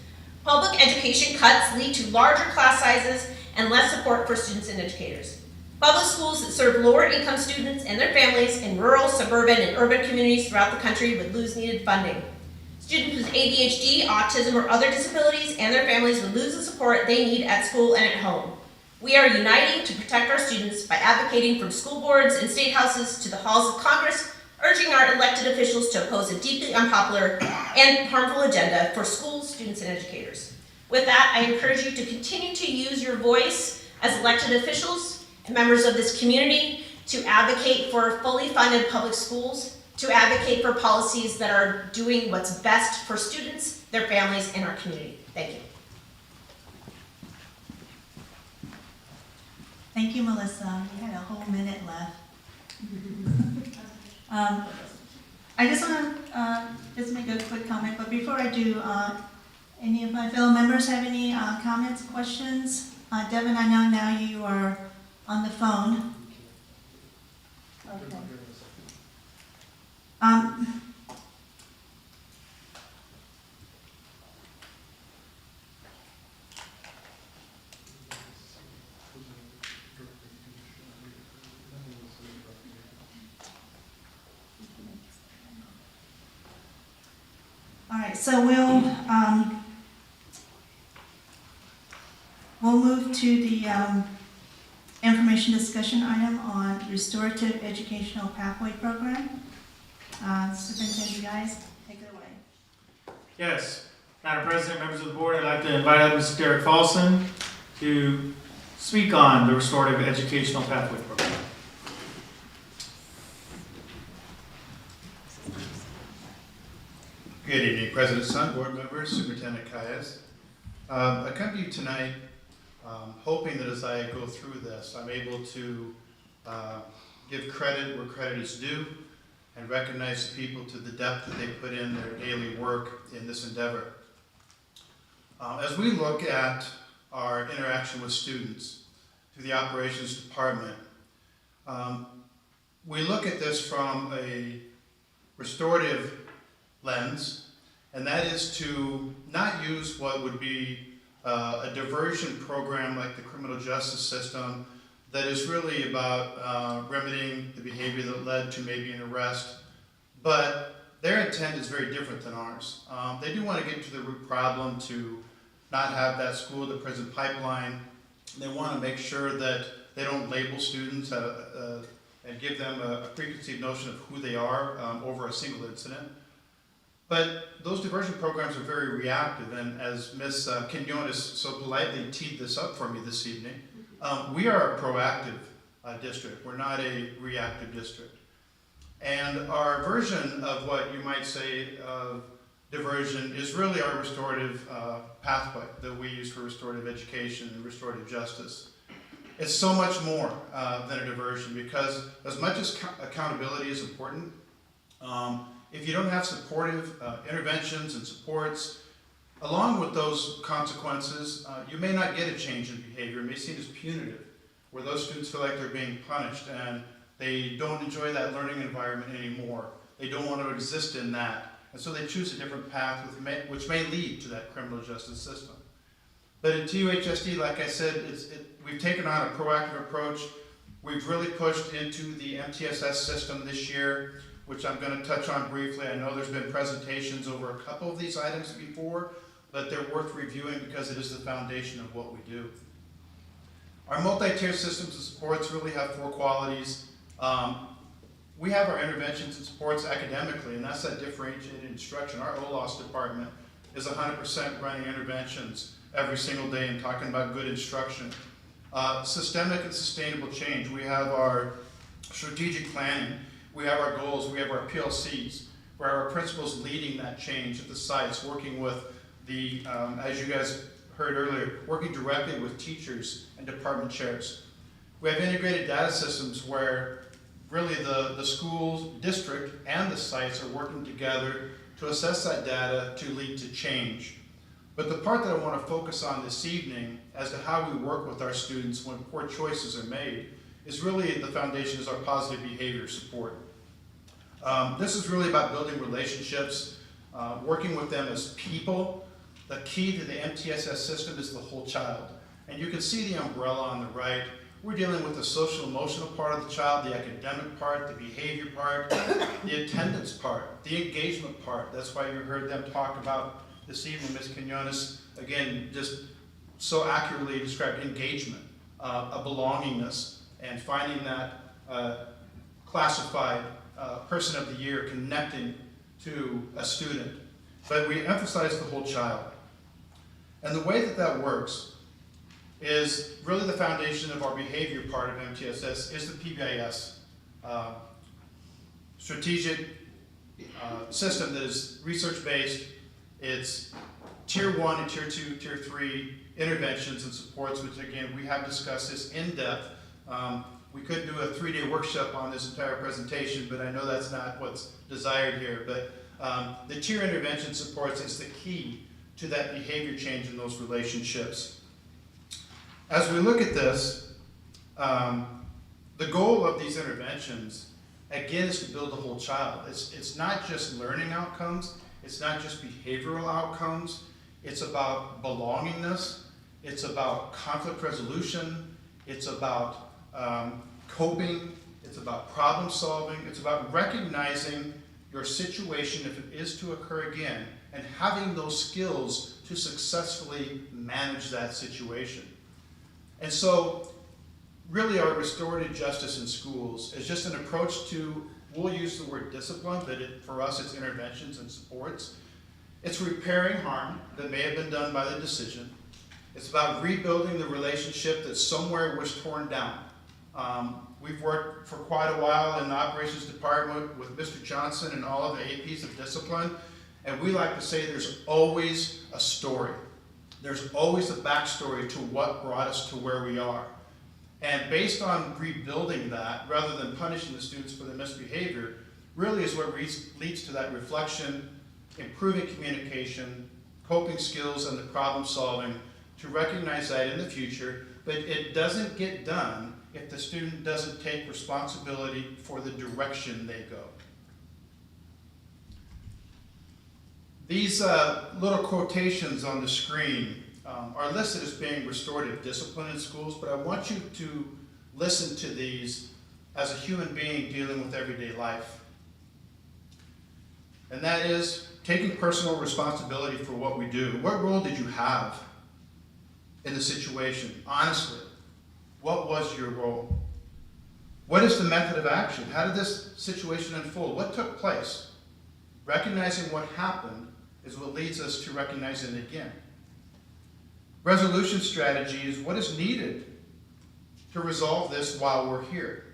Public education cuts lead to larger class sizes and less support for students and educators. Public schools that serve lower income students and their families in rural, suburban, and urban communities throughout the country would lose needed funding. Students with ADHD, autism, or other disabilities and their families would lose the support they need at school and at home. We are uniting to protect our students by advocating from school boards and state houses to the halls of Congress, urging our elected officials to oppose a deeply unpopular and harmful agenda for schools, students, and educators. With that, I encourage you to continue to use your voice as elected officials and members of this community to advocate for fully funded public schools, to advocate for policies that are doing what's best for students, their families, and our community. Thank you. Thank you, Melissa. You had a whole minute left. I just want to just make a quick comment, but before I do, any of my fellow members have any comments, questions? Devin, I know now you are on the phone. Okay. All right, so we'll move to the information discussion item on Restorative Educational Pathway Program. Superintendent, guys, take it away. Yes, Madam President, members of the board, I'd like to invite up Mr. Derek Tolleson to speak on the Restorative Educational Pathway Program. Good evening, President Sun, board members, Superintendent Kayes. I come to you tonight hoping that as I go through this, I'm able to give credit where credit is due and recognize the people to the depth that they put in their daily work in this endeavor. As we look at our interaction with students through the operations department, we look at this from a restorative lens, and that is to not use what would be a diversion program like the criminal justice system that is really about remedying the behavior that led to maybe an arrest, but their intent is very different than ours. They do want to get to the root problem to not have that school to prison pipeline. They want to make sure that they don't label students and give them a preconceived notion of who they are over a single incident. But those diversion programs are very reactive, and as Ms. Quinones so politely teed this up for me this evening, we are a proactive district. We're not a reactive district. And our version of what you might say of diversion is really our restorative pathway that we use for restorative education and restorative justice. It's so much more than a diversion, because as much as accountability is important, if you don't have supportive interventions and supports, along with those consequences, you may not get a change in behavior. It may seem as punitive, where those students feel like they're being punished and they don't enjoy that learning environment anymore. They don't want to exist in that. And so they choose a different path which may lead to that criminal justice system. But in TUHSD, like I said, we've taken on a proactive approach. We've really pushed into the MTSS system this year, which I'm going to touch on briefly. I know there's been presentations over a couple of these items before, but they're worth reviewing because it is the foundation of what we do. Our multi-tiered systems and supports really have 4 qualities. We have our interventions and supports academically, and that's that differentiated instruction. Our OLOS department is 100% running interventions every single day and talking about good instruction. Systemic and sustainable change. We have our strategic planning. We have our goals. We have our PLCs, where our principals leading that change at the sites, working with the, as you guys heard earlier, working directly with teachers and department chairs. We have integrated data systems where really the schools, district, and the sites are working together to assess that data to lead to change. But the part that I want to focus on this evening as to how we work with our students when poor choices are made is really the foundation is our positive behavior support. This is really about building relationships, working with them as people. The key to the MTSS system is the whole child. And you can see the umbrella on the right. We're dealing with the social emotional part of the child, the academic part, the behavior part, the attendance part, the engagement part. That's why you heard them talk about this evening, Ms. Quinones, again, just so accurately described engagement, a belongingness, and finding that classified person of the year connecting to a student. But we emphasize the whole child. And the way that that works is really the foundation of our behavior part of MTSS is the PBIS strategic system that is research-based. It's tier 1 and tier 2, tier 3 interventions and supports, which again, we have discussed this in depth. We could do a 3-day workshop on this entire presentation, but I know that's not what's desired here. But the tier intervention supports is the key to that behavior change in those relationships. As we look at this, the goal of these interventions, again, is to build the whole child. It's not just learning outcomes, it's not just behavioral outcomes, it's about belongingness, it's about conflict resolution, it's about coping, it's about problem solving, it's about recognizing your situation if it is to occur again, and having those skills to successfully manage that situation. And so, really our restorative justice in schools is just an approach to, we'll use the word discipline, but for us it's interventions and supports. It's repairing harm that may have been done by the decision. It's about rebuilding the relationship that somewhere was torn down. We've worked for quite a while in the operations department with Mr. Johnson and all of the APs of discipline, and we like to say there's always a story. There's always a backstory to what brought us to where we are. And based on rebuilding that, rather than punishing the students for their misbehavior, really is what leads to that reflection, improving communication, coping skills, and the problem solving to recognize that in the future. But it doesn't get done if the student doesn't take responsibility for the direction they go. These little quotations on the screen are listed as being restorative discipline in schools, but I want you to listen to these as a human being dealing with everyday life. And that is taking personal responsibility for what we do. What role did you have in the situation? Honestly, what was your role? What is the method of action? How did this situation unfold? What took place? Recognizing what happened is what leads us to recognizing it again. Resolution strategy is what is needed to resolve this while we're here.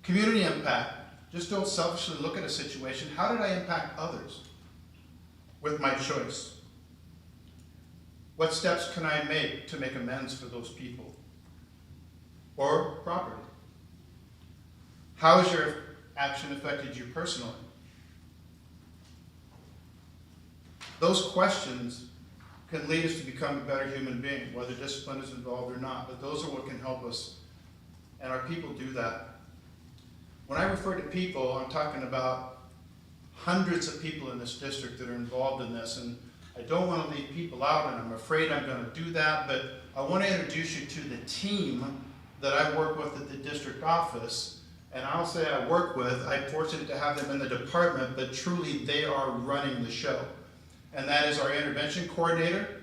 Community impact. Just don't selfishly look at a situation. How did I impact others with my choice? What steps can I make to make amends for those people or property? How has your action affected you personally? Those questions can lead us to become a better human being, whether discipline is involved or not, but those are what can help us, and our people do that. When I refer to people, I'm talking about hundreds of people in this district that are involved in this, and I don't want to leave people out, and I'm afraid I'm going to do that, but I want to introduce you to the team that I work with at the district office. And I'll say I work with, I'm fortunate to have them in the department, but truly they are running the show. And that is our intervention coordinator,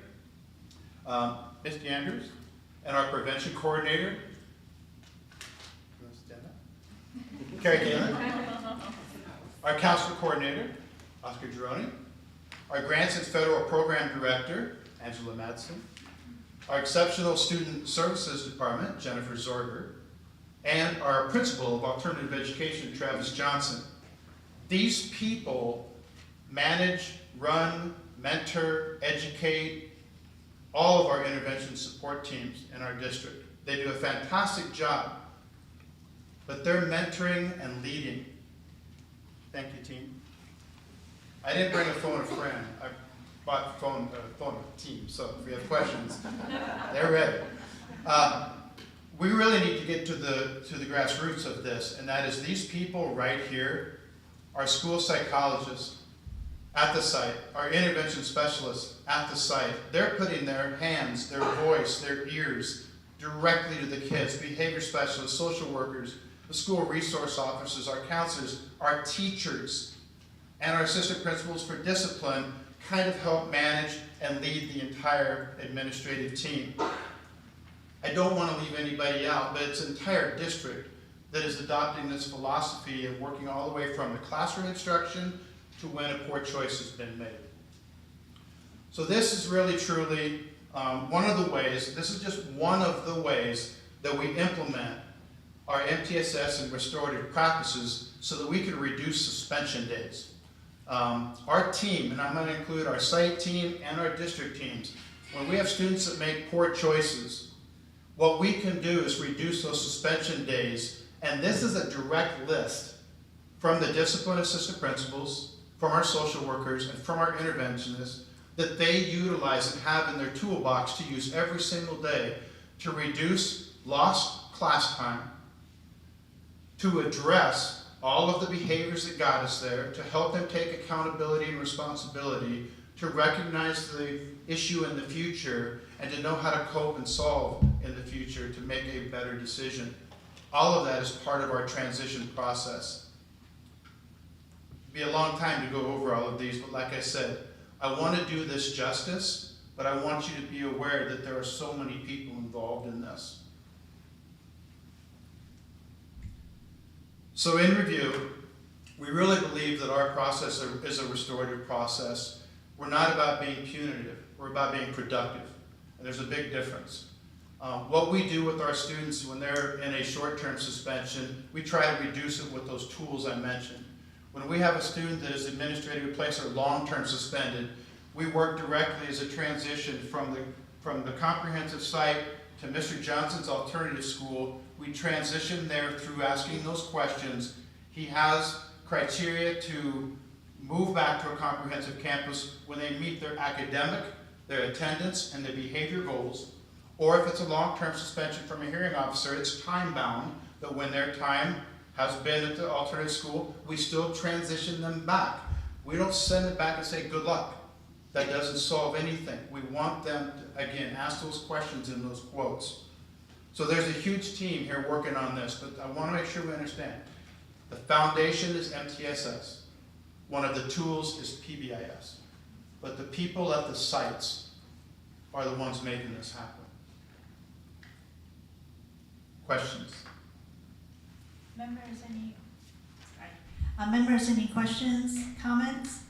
Ms. Andrews, and our prevention coordinator, you want to stand up? Carrie Galen, our counselor coordinator, Oscar Gironi, our grants and federal program director, Angela Madsen, our exceptional student services department, Jennifer Zorger, and our principal of alternative education, Travis Johnson. These people manage, run, mentor, educate all of our intervention support teams in our district. They do a fantastic job, but they're mentoring and leading. Thank you, team. I didn't bring a phone a friend. I bought a phone a team, so if we have questions, they're ready. We really need to get to the grassroots of this, and that is these people right here are school psychologists at the site, our intervention specialists at the site. They're putting their hands, their voice, their ears directly to the kids, behavior specialists, social workers, the school resource officers, our counselors, our teachers, and our assistant principals for discipline kind of help manage and lead the entire administrative team. I don't want to leave anybody out, but it's an entire district that is adopting this philosophy of working all the way from the classroom instruction to when a poor choice has been made. So this is really truly one of the ways, this is just one of the ways that we implement our MTSS and restorative practices so that we can reduce suspension days. Our team, and I'm going to include our site team and our district teams, when we have students that make poor choices, what we can do is reduce those suspension days, and this is a direct list from the discipline assistant principals, from our social workers, and from our interventionists that they utilize and have in their toolbox to use every single day to reduce lost class time, to address all of the behaviors that got us there, to help them take accountability and responsibility, to recognize the issue in the future, and to know how to cope and solve in the future to make a better decision. All of that is part of our transition process. It'd be a long time to go over all of these, but like I said, I want to do this justice, but I want you to be aware that there are so many people involved in this. So in review, we really believe that our process is a restorative process. We're not about being punitive, we're about being productive, and there's a big difference. What we do with our students when they're in a short-term suspension, we try to reduce it with those tools I mentioned. When we have a student that is administratively placed or long-term suspended, we work directly as a transition from the comprehensive site to Mr. Johnson's alternative school. We transition there through asking those questions. He has criteria to move back to a comprehensive campus when they meet their academic, their attendance, and their behavior goals. Or if it's a long-term suspension from a hearing officer, it's time-bound, that when their time has been at the alternative school, we still transition them back. We don't send it back and say, good luck. That doesn't solve anything. We want them to, again, ask those questions in those quotes. So there's a huge team here working on this, but I want to make sure we understand. The foundation is MTSS. One of the tools is PBIS. But the people at the sites are the ones making this happen. Questions? Members, any questions, comments?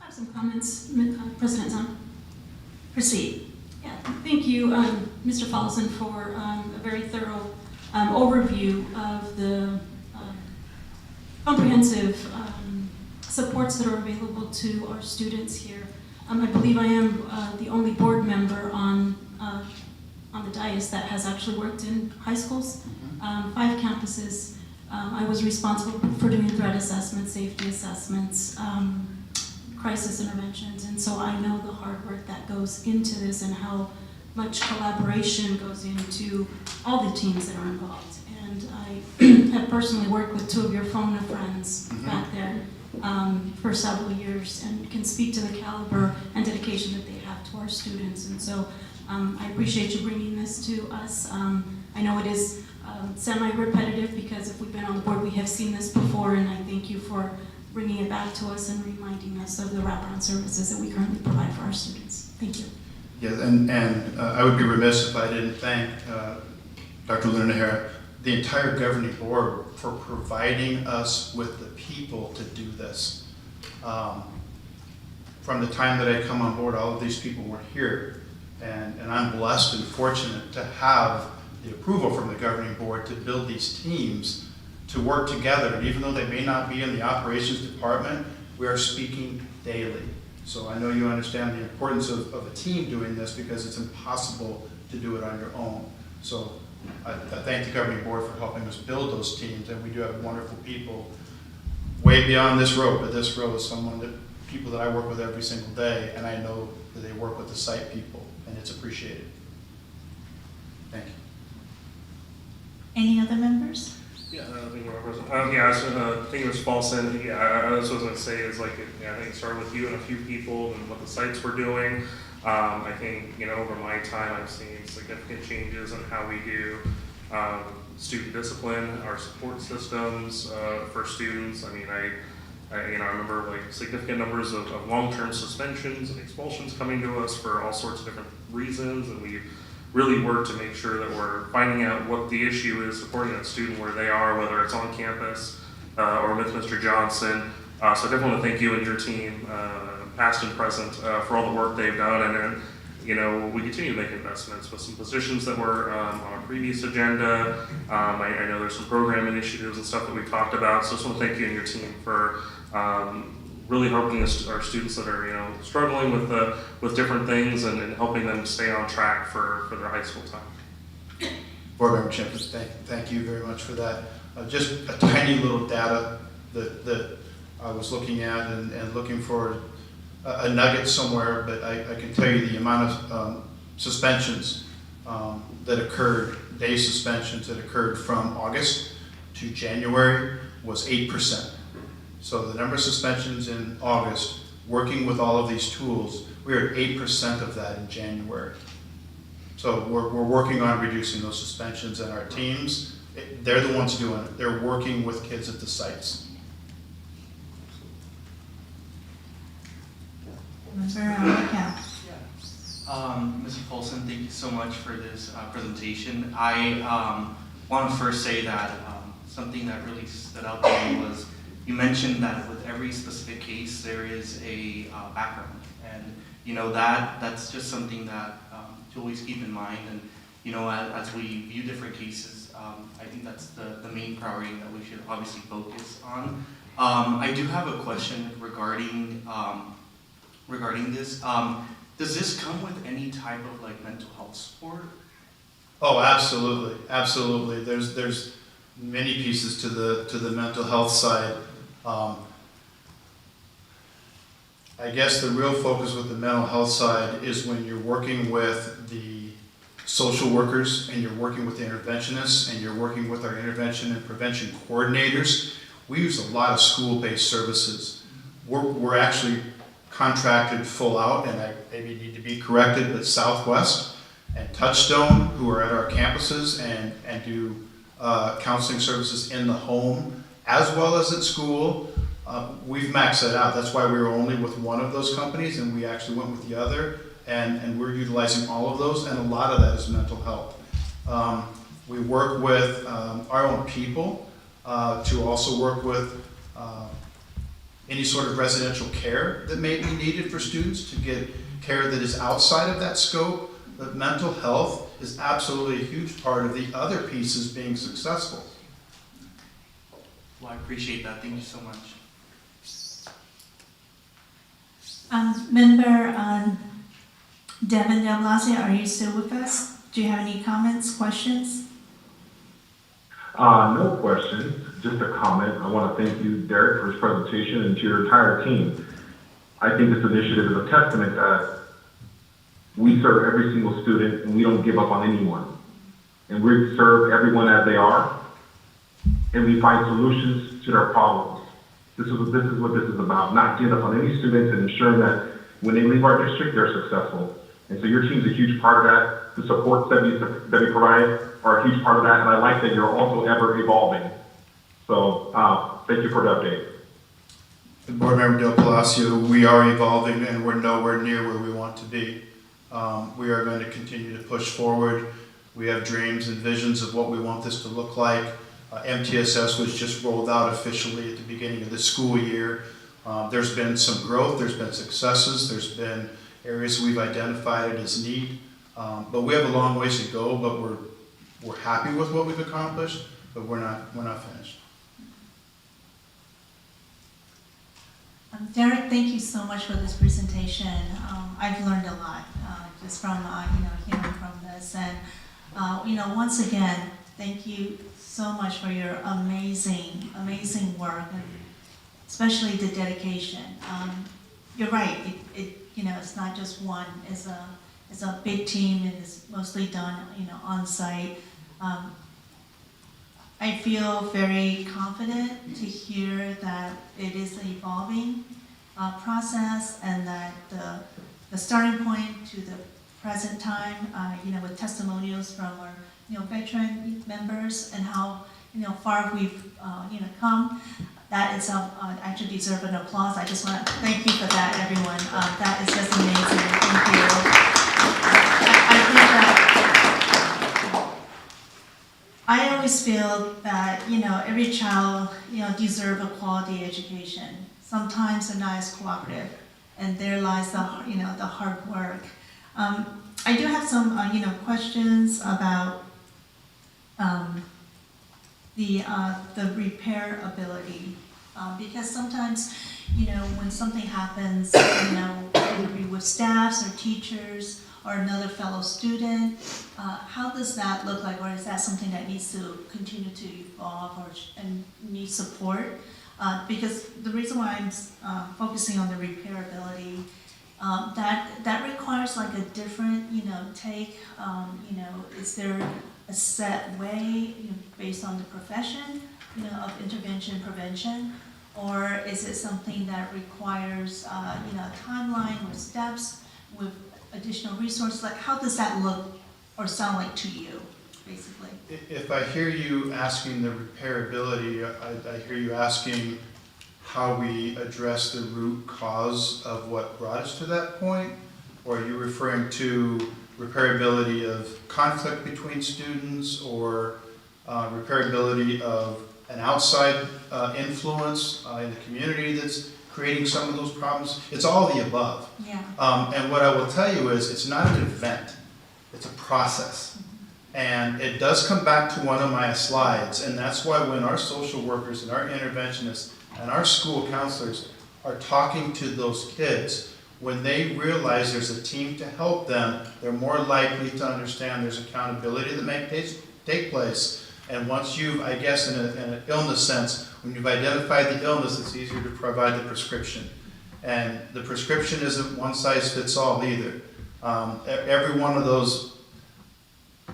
I have some comments, President Zahn. Proceed. Yeah, thank you, Mr. Tolleson, for a very thorough overview of the comprehensive supports that are available to our students here. I believe I am the only board member on the dais that has actually worked in high schools, 5 campuses. I was responsible for doing threat assessments, safety assessments, crisis interventions, and so I know the hard work that goes into this and how much collaboration goes into all the teams that are involved. And I have personally worked with 2 of your FONA friends back there for several years and can speak to the caliber and dedication that they have to our students. And so I appreciate you bringing this to us. I know it is semi-repetitive because if we've been on the board, we have seen this before, and I thank you for bringing it back to us and reminding us of the wraparound services that we currently provide for our students. Thank you. Yeah, and I would be remiss if I didn't thank Dr. Lunahara, the entire governing board, for providing us with the people to do this. From the time that I come on board, all of these people were here, and I'm blessed and fortunate to have the approval from the governing board to build these teams to work together. And even though they may not be in the operations department, we are speaking daily. So I know you understand the importance of a team doing this because it's impossible to do it on your own. So I thank the governing board for helping us build those teams, and we do have wonderful people way beyond this row, but this row is people that I work with every single day, and I know that they work with the site people, and it's appreciated. Thank you. Any other members? Yeah, I think I think it was Tolleson. Yeah, I was going to say is I think it started with you and a few people and what the sites were doing. I think over my time I've seen significant changes in how we do student discipline, our support systems for students. I mean, I remember significant numbers of long-term suspensions and expulsions coming to us for all sorts of different reasons, and we've really work to make sure that we're finding out what the issue is, supporting that student where they are, whether it's on campus or with Mr. Johnson. So I definitely want to thank you and your team, past and present, for all the work they've done. And then, we continue to make investments with some positions that were on a previous agenda. I know there's some program initiatives and stuff that we talked about. So I just want to thank you and your team for really helping our students that are struggling with different things and helping them stay on track for their high school time. Board Member Chambers, thank you very much for that. Just a tiny little data that I was looking at and looking for a nugget somewhere, but I can tell you the amount of suspensions that occurred, day suspensions that occurred from August to January was 8%. So the number of suspensions in August, working with all of these tools, we're at 8% of that in January. So we're working on reducing those suspensions, and our teams, they're the ones doing it. They're working with kids at the sites. Mr. Tolleson, thank you so much for this presentation. I want to first say that something that really stood out to me was you mentioned that with every specific case there is a background, and that's just something that to always keep in mind. And as we view different cases, I think that's the main priority that we should obviously focus on. I do have a question regarding this. Does this come with any type of mental health support? Oh, absolutely, absolutely. There's many pieces to the mental health side. I guess the real focus with the mental health side is when you're working with the social workers and you're working with the interventionists and you're working with our intervention and prevention coordinators. We use a lot of school-based services. We're actually contracted full out, and I maybe need to be corrected, but Southwest and Touchstone, who are at our campuses and do counseling services in the home as well as at school, we've maxed that out. That's why we were only with one of those companies, and we actually went with the other, and we're utilizing all of those, and a lot of that is mental health. We work with our own people to also work with any sort of residential care that may be needed for students to get care that is outside of that scope. but mental health is absolutely a huge part of the other pieces being successful. Well, I appreciate that. Thank you so much. Member Devin Del Blasio, are you still with us? Do you have any comments, questions? No questions, just a comment. I want to thank you, Derek, for his presentation, and to your entire team. I think this initiative is a testament that we serve every single student and we don't give up on anyone. And we serve everyone as they are, and we find solutions to their problems. This is what this is about, not giving up on any students and ensuring that when they leave our district, they're successful. And so your team's a huge part of that. The supports that we provide are a huge part of that, and I like that you're also ever evolving. So thank you for the update. Board Member Del Palacio, we are evolving and we're nowhere near where we want to be. We are going to continue to push forward. We have dreams and visions of what we want this to look like. MTSS was just rolled out officially at the beginning of the school year. There's been some growth, there's been successes, there's been areas we've identified as need, but we have a long ways to go. But we're happy with what we've accomplished, but we're not finished. Derek, thank you so much for this presentation. I've learned a lot just from hearing from this, and once again, thank you so much for your amazing work, and especially the dedication. You're right. It's not just one. It's a big team, and it's mostly done on site. I feel very confident to hear that it is an evolving process, and that the starting point to the present time, with testimonials from our veteran members and how far we've come, that itself actually deserves an applause. I just want to thank you for that, everyone. That is just amazing. Thank you. I think that I always feel that every child deserves a quality education. Sometimes they're not as cooperative, and there lies the hard work. I do have some questions about the repair ability, because sometimes when something happens, whether it be with staffs or teachers or another fellow student, how does that look like, or is that something that needs to continue to evolve and need support? Because the reason why I'm focusing on the repairability, that requires like a different take. Is there a set way based on the profession of intervention prevention, or is it something that requires a timeline with steps with additional resources? Like, how does that look or sound like to you, basically? If I hear you asking the repairability, I hear you asking how we address the root cause of what brought us to that point, or are you referring to repairability of conflict between students, or repairability of an outside influence in the community that's creating some of those problems? It's all the above. Yeah. And what I will tell you is it's not an event, it's a process. And it does come back to one of my slides, and that's why when our social workers and our interventionists and our school counselors are talking to those kids, when they realize there's a team to help them, they're more likely to understand there's accountability that may take place. And once you've, I guess in an illness sense, when you've identified the illness, it's easier to provide the prescription. And the prescription isn't one size fits all either. Every one of those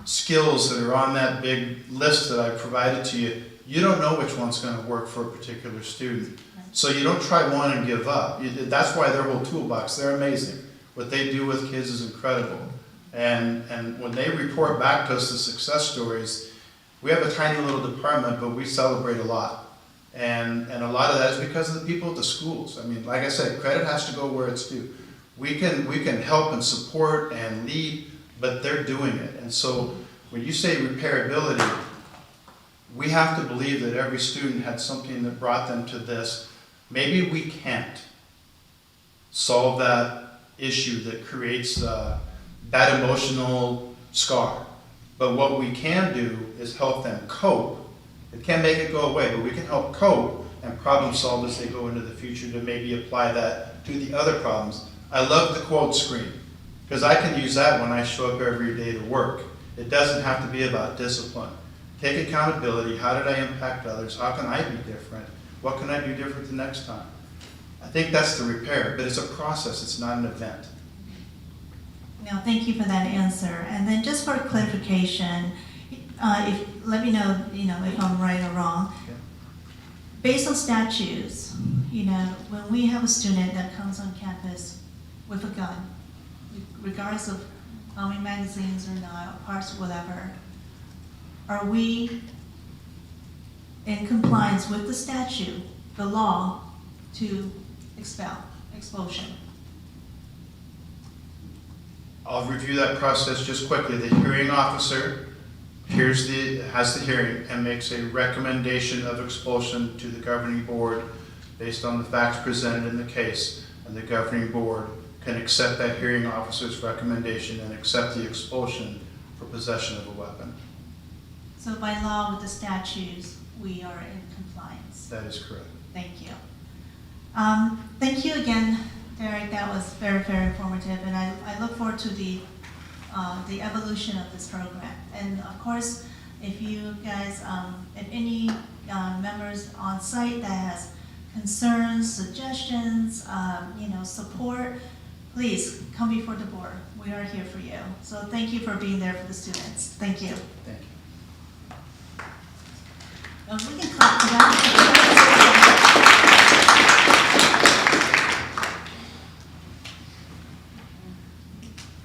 skills that are on that big list that I provided to you, you don't know which one's going to work for a particular student. So you don't try one and give up. That's why their whole toolbox, they're amazing. What they do with kids is incredible. And when they report back to us the success stories, we have a tiny little department, but we celebrate a lot. And a lot of that is because of the people at the schools. I mean, like I said, credit has to go where it's due. We can help and support and lead, but they're doing it. And so when you say repairability, we have to believe that every student had something that brought them to this. Maybe we can't solve that issue that creates that emotional scar. But what we can do is help them cope. It can't make it go away, but we can help cope and problem solve as they go into the future to maybe apply that to the other problems. I love the quote screen, because I can use that when I show up every day to work. It doesn't have to be about discipline. Take accountability. How did I impact others? How can I be different? What can I do different the next time? I think that's the repair, but it's a process. It's not an event. No, thank you for that answer. And then just for clarification, let me know, if I'm right or wrong. Okay. Based on statutes, when we have a student that comes on campus with a gun, regardless of how many magazines or not, or parts, whatever, are we in compliance with the statute, the law, to expulsion? I'll review that process just quickly. The hearing officer has the hearing and makes a recommendation of expulsion to the governing board based on the facts presented in the case, and the governing board can accept that hearing officer's recommendation and accept the expulsion for possession of a weapon. So by law with the statutes, we are in compliance. That is correct. Thank you. Thank you again, Derek. That was very, very informative, and I look forward to the evolution of this program. And of course, if you guys, if any members on site that has concerns, suggestions, support, please come before the board. We are here for you. So thank you for being there for the students. Thank you. Thank you. We can clap for that.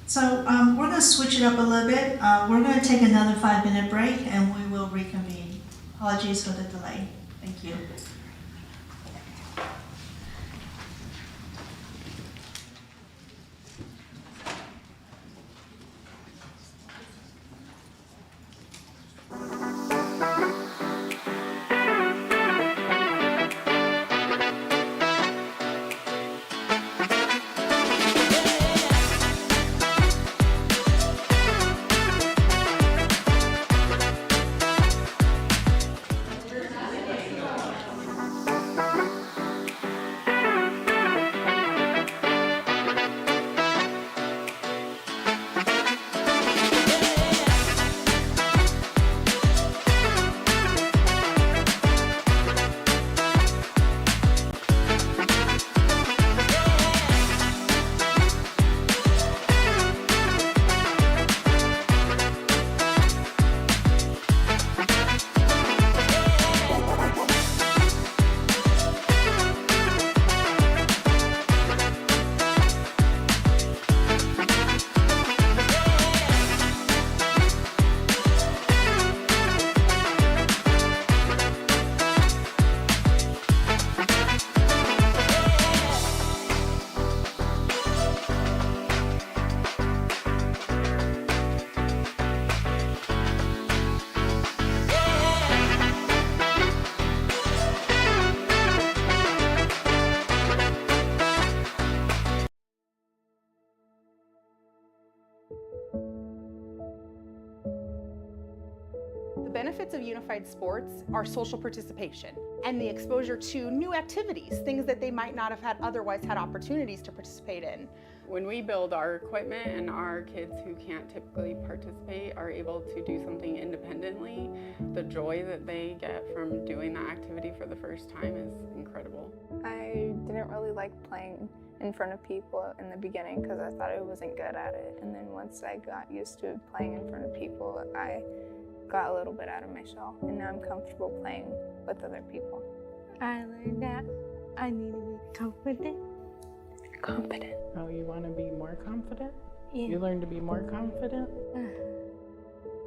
So we're going to switch it up a little bit. We're going to take another 5-minute break and we will reconvene. Apologies for the delay. Thank you. The benefits of unified sports are social participation and the exposure to new activities, things that they might not have otherwise had opportunities to participate in. When we build our equipment and our kids who can't typically participate are able to do something independently, the joy that they get from doing that activity for the first time is incredible. I didn't really like playing in front of people in the beginning because I thought I wasn't good at it. And then once I got used to playing in front of people, I got a little bit out of my shell, and now I'm comfortable playing with other people. I learned that I need to be confident. Confident. Oh, you want to be more confident? Yeah. You learn to be more confident?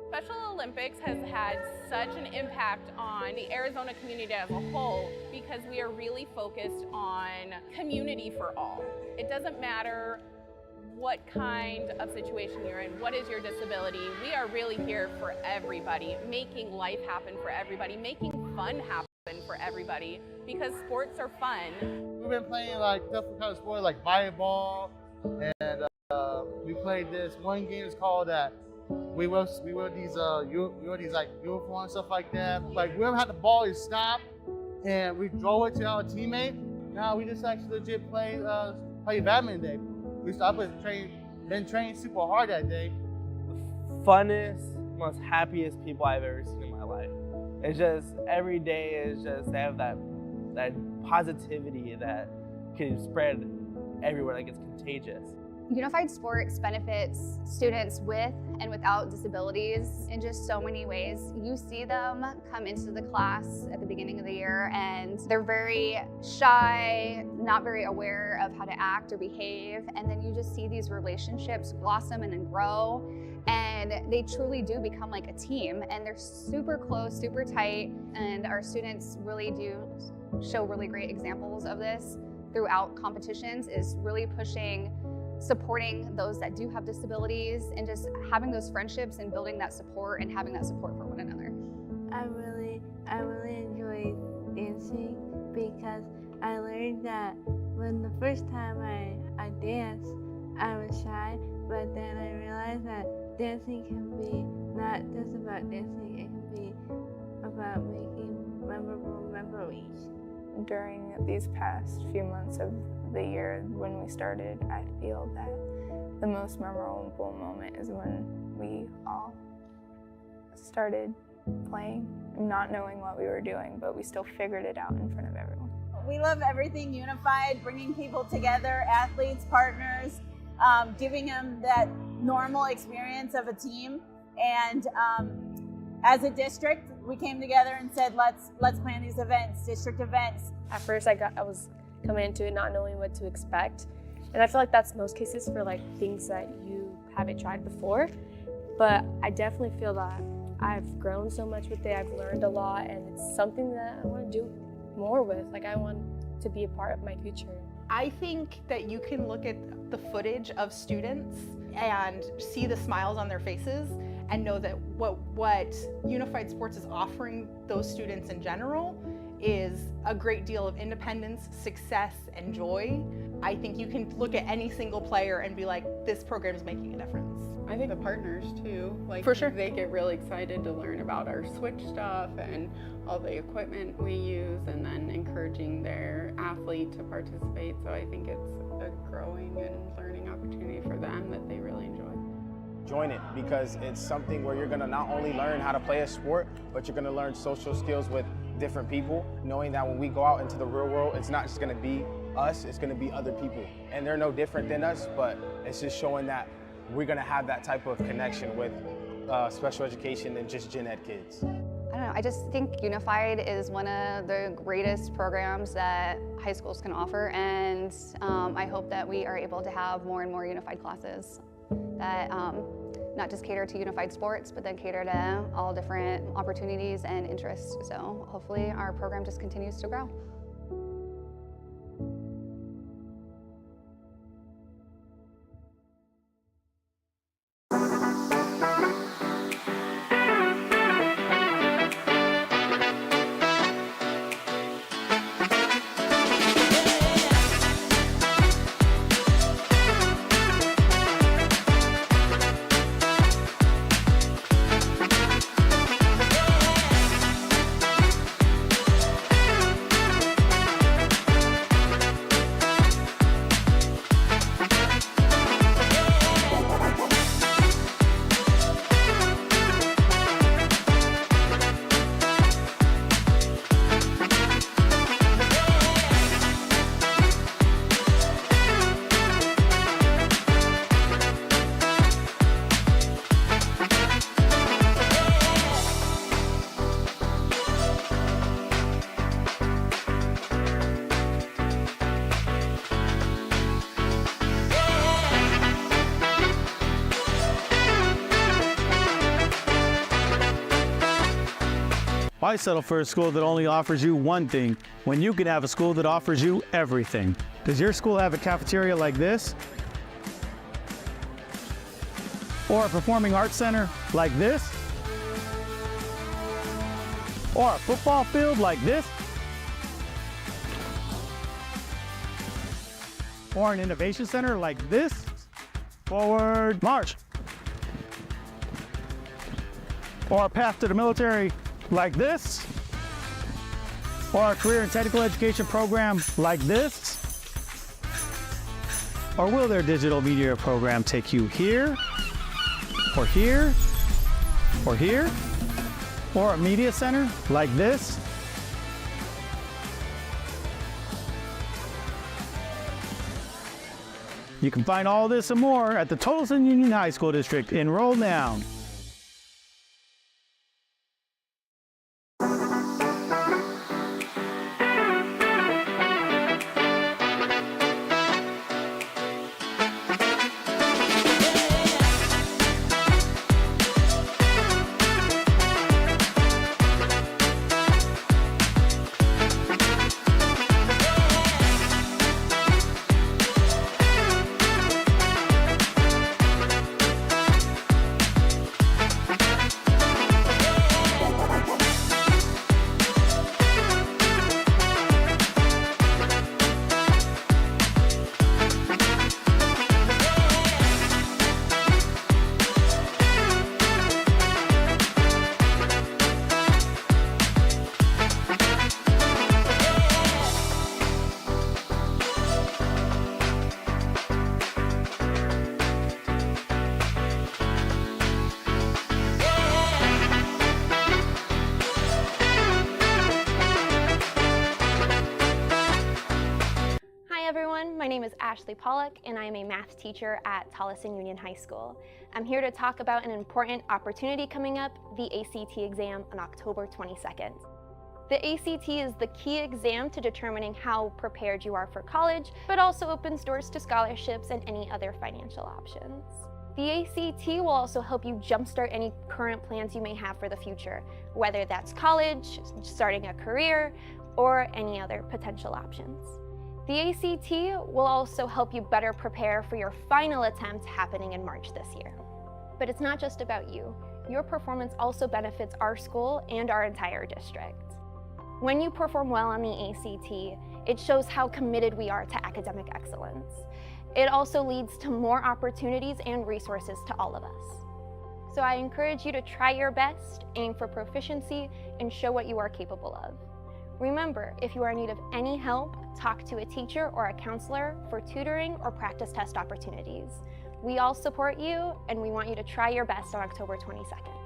Special Olympics has had such an impact on the Arizona community as a whole because we are really focused on community for all. It doesn't matter what kind of situation you're in, what is your disability. We are really here for everybody, making life happen for everybody, making fun happen for everybody, because sports are fun. We've been playing like different kind of sports like volleyball and we played this one game. It's called that. We wear these like uniforms and stuff like that. Like whoever had the ball, you stop, and we throw it to our teammate. Now we just actually legit play badminton day. Been training super hard that day. Funnest, most happiest people I've ever seen in my life. It's just every day is just they have that positivity that can spread everywhere, like it's contagious. Unified Sports benefits students with and without disabilities in just so many ways. You see them come into the class at the beginning of the year and they're very shy, not very aware of how to act or behave, and then you just see these relationships blossom and then grow, and they truly do become like a team, and they're super close, super tight, and our students really do show really great examples of this throughout competitions, is really supporting those that do have disabilities and just having those friendships and building that support and having that support for one another. I really enjoy dancing because I learned that when the first time I danced, I was shy, but then I realized that dancing can be not just about dancing, it can be about making memorable memories. During these past few months of the year when we started, I feel that the most memorable moment is when we all started playing, not knowing what we were doing, but we still figured it out in front of everyone. We love everything unified, bringing people together, athletes, partners, giving them that normal experience of a team. And as a district, we came together and said, let's plan these events, district events. At first I was coming into it not knowing what to expect. And I feel like that's most cases for like things that you haven't tried before. But I definitely feel that I've grown so much with it, I've learned a lot, and it's something that I want to do more with. Like I want to be a part of my future. I think that you can look at the footage of students and see the smiles on their faces and know that what Unified Sports is offering those students in general is a great deal of independence, success, and joy. I think you can look at any single player and be like, this program is making a difference. I think the partners too, like for sure, they get really excited to learn about our switch stuff and all the equipment we use, and then encouraging their athlete to participate. So I think it's a growing and learning opportunity for them that they really enjoy. Join it because it's something where you're gonna not only learn how to play a sport, but you're gonna learn social skills with different people, knowing that when we go out into the real world, it's not just gonna be us, it's gonna be other people. And they're no different than us, but it's just showing that we're gonna have that type of connection with special education and just gen ed kids. I don't know, I just think Unified is one of the greatest programs that high schools can offer, and I hope that we are able to have more and more Unified classes that not just cater to Unified Sports, but then cater to all different opportunities and interests. So hopefully our program just continues to grow. Why settle for a school that only offers you one thing when you can have a school that offers you everything? Does your school have a cafeteria like this? Or a performing arts center like this? Or a football field like this? Or an innovation center like this? Forward, march. Or a path to the military like this. Or a career and technical education program like this. Or will their digital media program take you here, or here, or here? Or a media center like this? You can find all this and more at the Tolleson Union High School District. Enroll now. My name is Ashley Pollock, and I am a math teacher at Tolleson Union High School. I'm here to talk about an important opportunity coming up, the ACT exam on October 22nd. The ACT is the key exam to determining how prepared you are for college, but also opens doors to scholarships and any other financial options. The ACT will also help you jumpstart any current plans you may have for the future, whether that's college, starting a career, or any other potential options. The ACT will also help you better prepare for your final attempt happening in March this year. But it's not just about you. Your performance also benefits our school and our entire district. When you perform well on the ACT, it shows how committed we are to academic excellence. It also leads to more opportunities and resources to all of us. So I encourage you to try your best, aim for proficiency, and show what you are capable of. Remember, if you are in need of any help, talk to a teacher or a counselor for tutoring or practice test opportunities. We all support you, and we want you to try your best on October 22nd.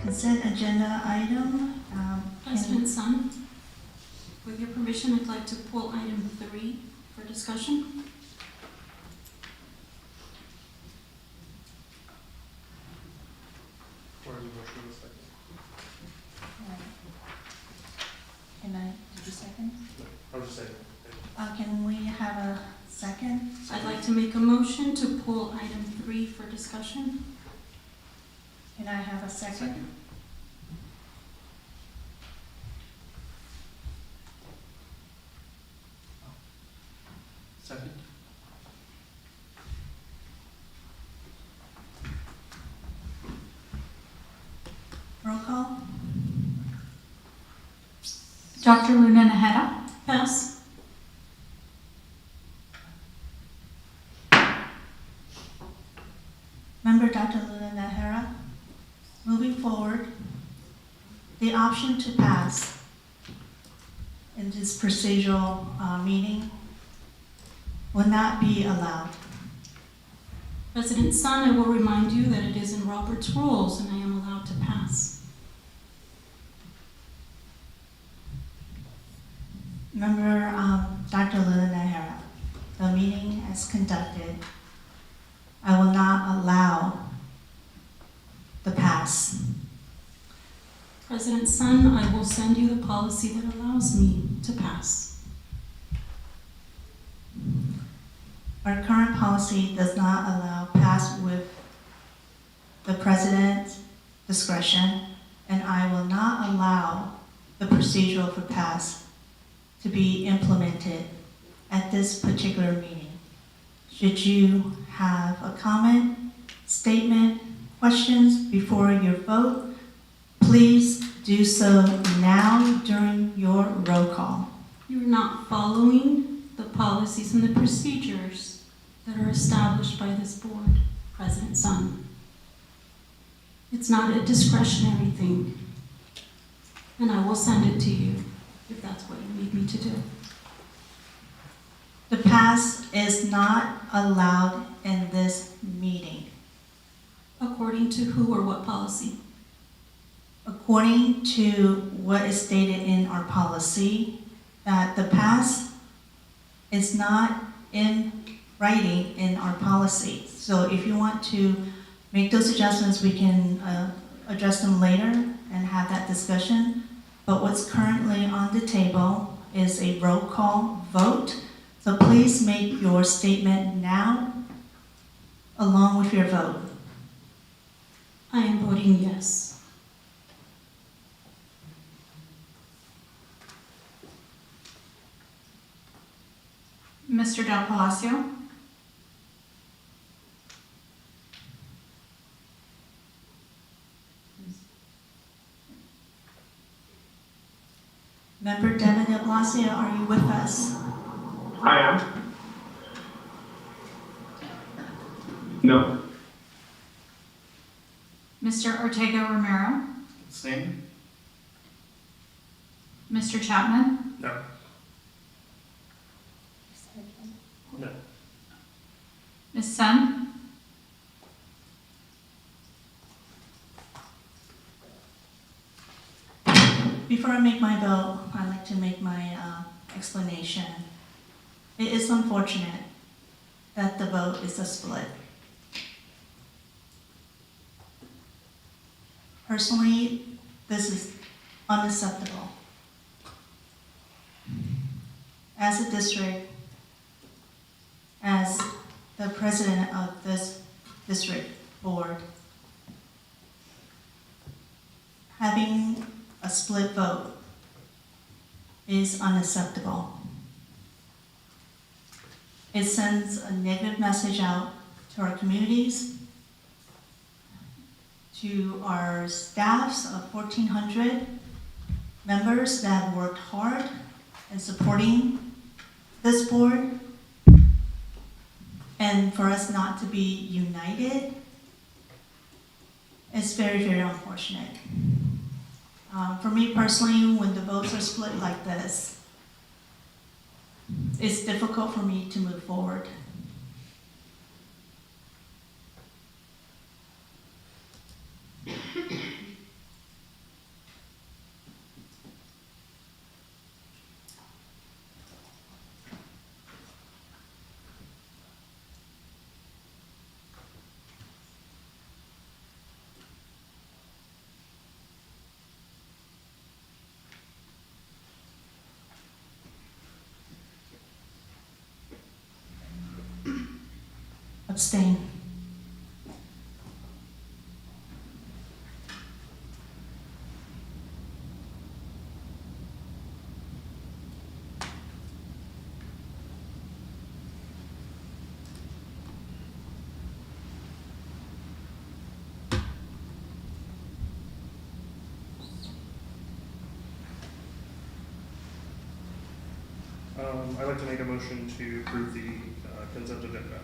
Consent agenda item. President Sun, with your permission, I'd like to pull item 3 for discussion. Can I, did you second? I was just saying. Can we have a second? I'd like to make a motion to pull item 3 for discussion. Can I have a second? Second. Roll call. Dr. Luna Najera. Pass. Member Dr. Luna Najera. Moving forward, the option to pass in this procedural meeting will not be allowed. President Sun, I will remind you that it is in Robert's rules and I am allowed to pass. Member Dr. Luna Nahara, the meeting as conducted, I will not allow the pass. President Sun, I will send you the policy that allows me to pass. Our current policy does not allow pass with the president's discretion, and I will not allow the procedural for pass to be implemented at this particular meeting. Should you have a comment, statement, questions before your vote, please do so now during your roll call. You are not following the policies and the procedures that are established by this board, President Sun. It's not a discretionary thing, and I will send it to you if that's what you need me to do. The pass is not allowed in this meeting. According to who or what policy? According to what is stated in our policy, that the pass is not in writing in our policy. So if you want to make those adjustments, we can address them later and have that discussion. But what's currently on the table is a roll call vote. So please make your statement now along with your vote. I am voting yes. Mr. Del Palacio? Member Devin de Blasio, are you with us? I am. No. Mr. Ortega Romero? Abstain? Mr. Chapman? No. No. Ms. Sun? Before I make my vote, I'd like to make my explanation. It is unfortunate that the vote is a split. Personally, this is unacceptable. As a district, as the president of this district board, having a split vote is unacceptable. It sends a negative message out to our communities, to our staffs of 1,400 members that have worked hard in supporting this board, and for us not to be united is very, very unfortunate. For me personally, when the votes are split like this, it's difficult for me to move forward. Abstain. I'd like to make a motion to approve the consent agenda.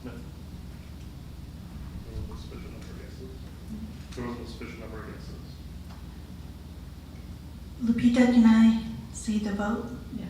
No. So wasn't a sufficient number of yeses. Lupita, can I see the vote? Yeah.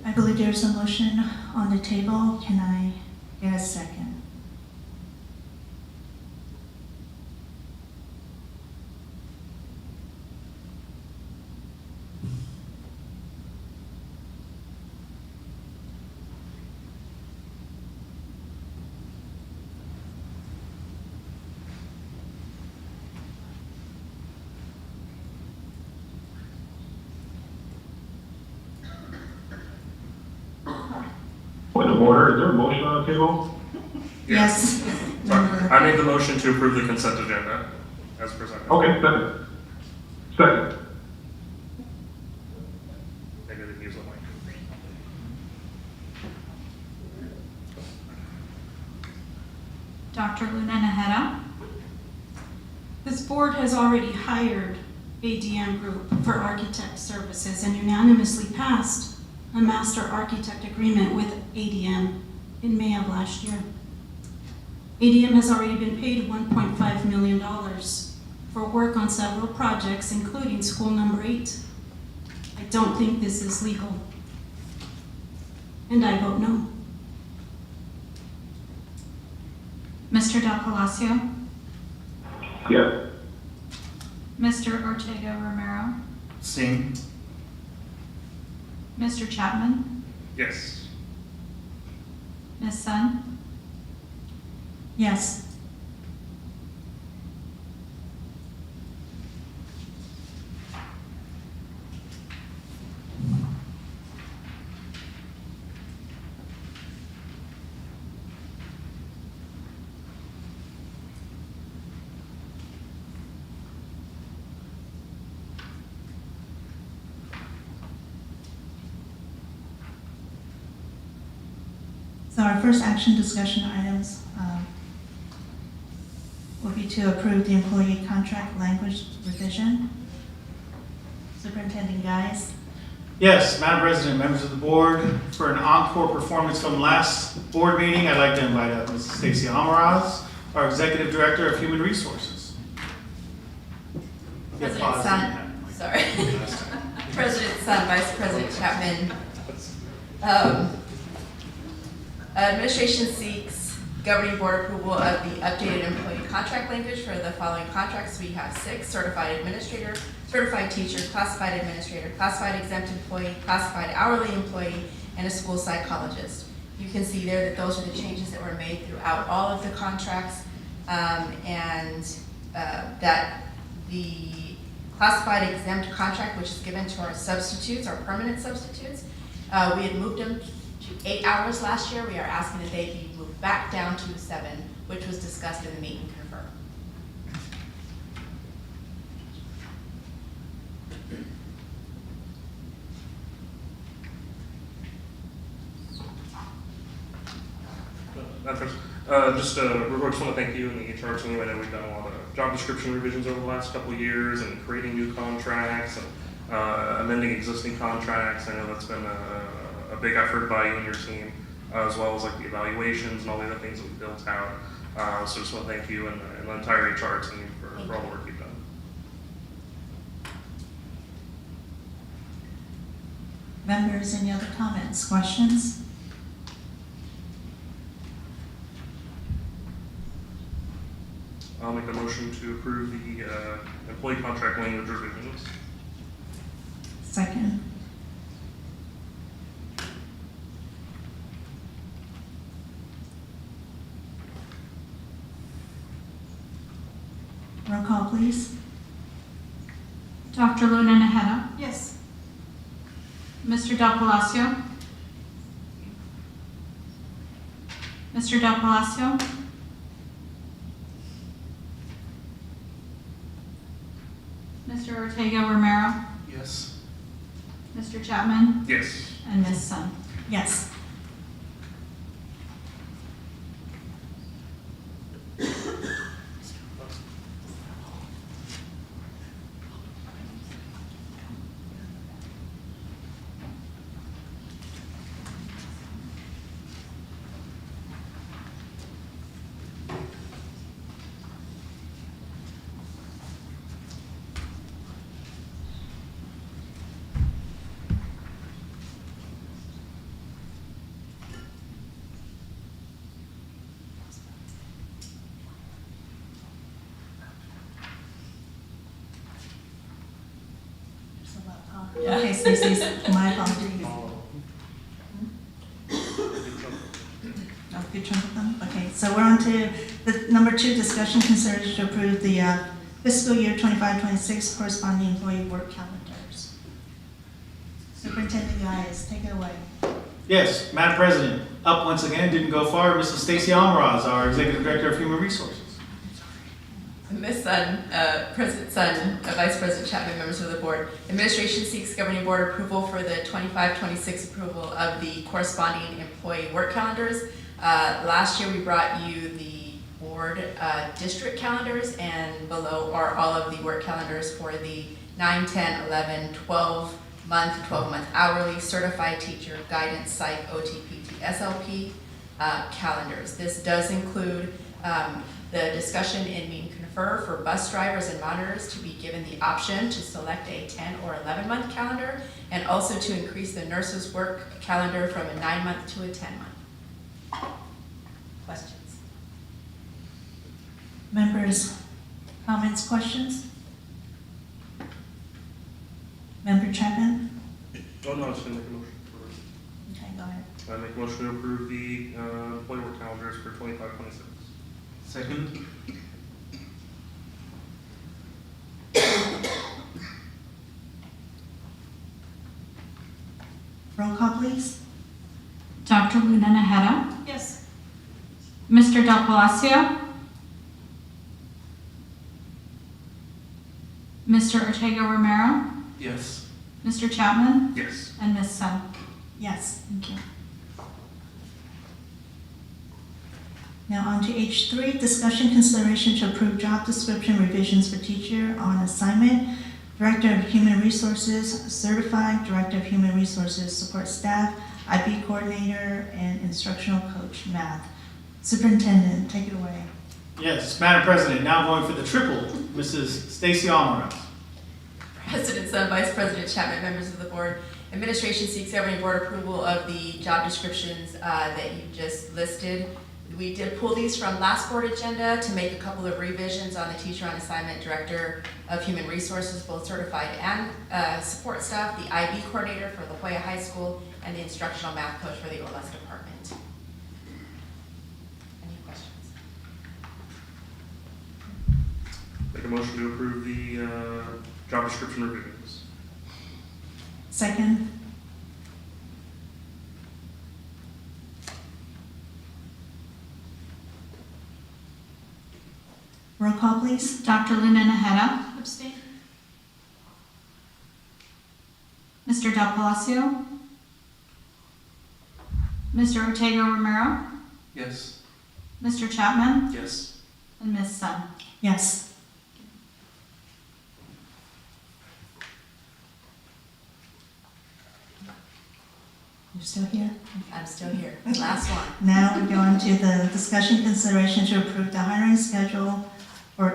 I believe there's a motion on the table. Can I get a second? Point of order, is there a motion on the table? Yes. Sorry. I made the motion to approve the consent agenda as presented. Okay, second. Second. Maybe I didn't use the mic. Dr. Luna Naheda. This board has already hired ADM Group for architect services and unanimously passed a master architect agreement with ADM in May of last year. ADM has already been paid $1.5 million for work on several projects, including school number 8. I don't think this is legal, and I vote no. Mr. Del Palacio, Yes. Mr. Ortega Romero, Same. Mr. Chapman, Yes. Ms. Sun, Yes. So our first action discussion items will be to approve the employee contract language revision. Superintendent Guys. Yes, Madam President, members of the board, for an encore performance from last board meeting, I'd like to invite up Mrs. Stacy Amaraz, our Executive Director of Human Resources. President Sun, sorry. President Sun, Vice President Chapman. Administration seeks governing board approval of the updated employee contract language for the following contracts. We have 6: certified administrator, certified teacher, classified administrator, classified exempt employee, classified hourly employee, and a school psychologist. You can see there that those are the changes that were made throughout all of the contracts, and that the classified exempt contract, which is given to our substitutes, our permanent substitutes, we had moved them to 8 hours last year. We are asking that they be moved back down to 7, which was discussed in the meet and confer. We just want to thank you and the HR team. I know we've done a lot of job description revisions over the last couple of years and creating new contracts and amending existing contracts. I know that's been a big effort by you and your team, as well as like the evaluations and all the other things that we've built out. So just want to thank you and the entire HR team for all the work you've done. Members, any other comments, questions? I'll make a motion to approve the employee contract language revisions. Second. Roll call, please. Dr. Luna Naheda, Yes. Mr. Del Palacio, Mr. Del Palacio, Mr. Ortega Romero, Yes. Mr. Chapman, Yes. and Ms. Sun. Yes. Okay, Stacey, my apologies. Oh, good chunk of them? Okay, so we're on to the number 2, discussion consideration to approve the fiscal year 25-26 corresponding employee work calendars. Superintendent Guys, take it away. Yes, Madam President, up once again, didn't go far, Mrs. Stacy Almaraz, our Executive Director of Human Resources. Ms. Sun, President Sun, Vice President Chapman, members of the board. Administration seeks governing board approval for the 25-26 approval of the corresponding employee work calendars. Last year we brought you the board district calendars, and below are all of the work calendars for the 9, 10, 11, 12-month hourly, certified teacher, guidance, psych, OTPT, SLP calendars. This does include the discussion in meet and confer for bus drivers and monitors to be given the option to select a 10 or 11-month calendar, and also to increase the nurses' work calendar from a 9-month to a 10-month. Questions? Members, comments, questions? Member Chapman? Oh, no, I was going to make a motion. Okay, go ahead. I make a motion to approve the employee work calendars for 25-26. Second. Roll call, please. Dr. Luna Najera, Yes. Mr. Del Palacio, Mr. Ortega Romero, Yes. Mr. Chapman, Yes. and Ms. Sun. Yes, thank you. Now on to H3, discussion consideration to approve job description revisions for teacher on assignment, Director of Human Resources, Certified Director of Human Resources, Support Staff, IB Coordinator, and Instructional Coach, Math. Superintendent, take it away. Yes, Madam President, now going for the triple, Mrs. Stacy Almaraz. President Sun, Vice President Chapman, members of the board. Administration seeks governing board approval of the job descriptions that you just listed. We did pull these from last board agenda to make a couple of revisions on the teacher on assignment, Director of Human Resources, both certified and support staff, the IB coordinator for La Jolla High School, and the instructional math coach for the OLS department. Any questions? Make a motion to approve the job description revisions. Second. Roll call, please. Dr. Luna Najera. Abstain. Mr. Del Palacio, Mr. Ortega Romero, Yes. Mr. Chapman, Yes. and Ms. Sun. Yes. You're still here? I'm still here. Last one. Now we go on to the discussion consideration to approve the hiring schedule for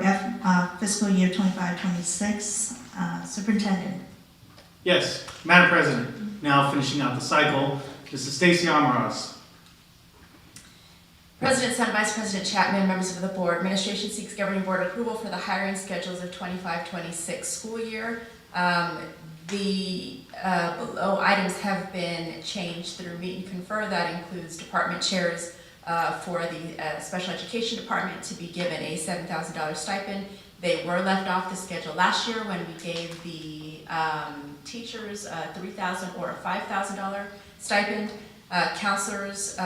fiscal year 25-26. Superintendent. Yes, Madam President, now finishing out the cycle, Mrs. Stacy Almaraz. President Sun, Vice President Chapman, members of the board. Administration seeks governing board approval for the hiring schedules of 25-26 school year. The below items have been changed through meet and confer. That includes department chairs for the special education department to be given a $7,000 stipend. They were left off the schedule last year when we gave the teachers $3,000 or a $5,000 stipend. Counselors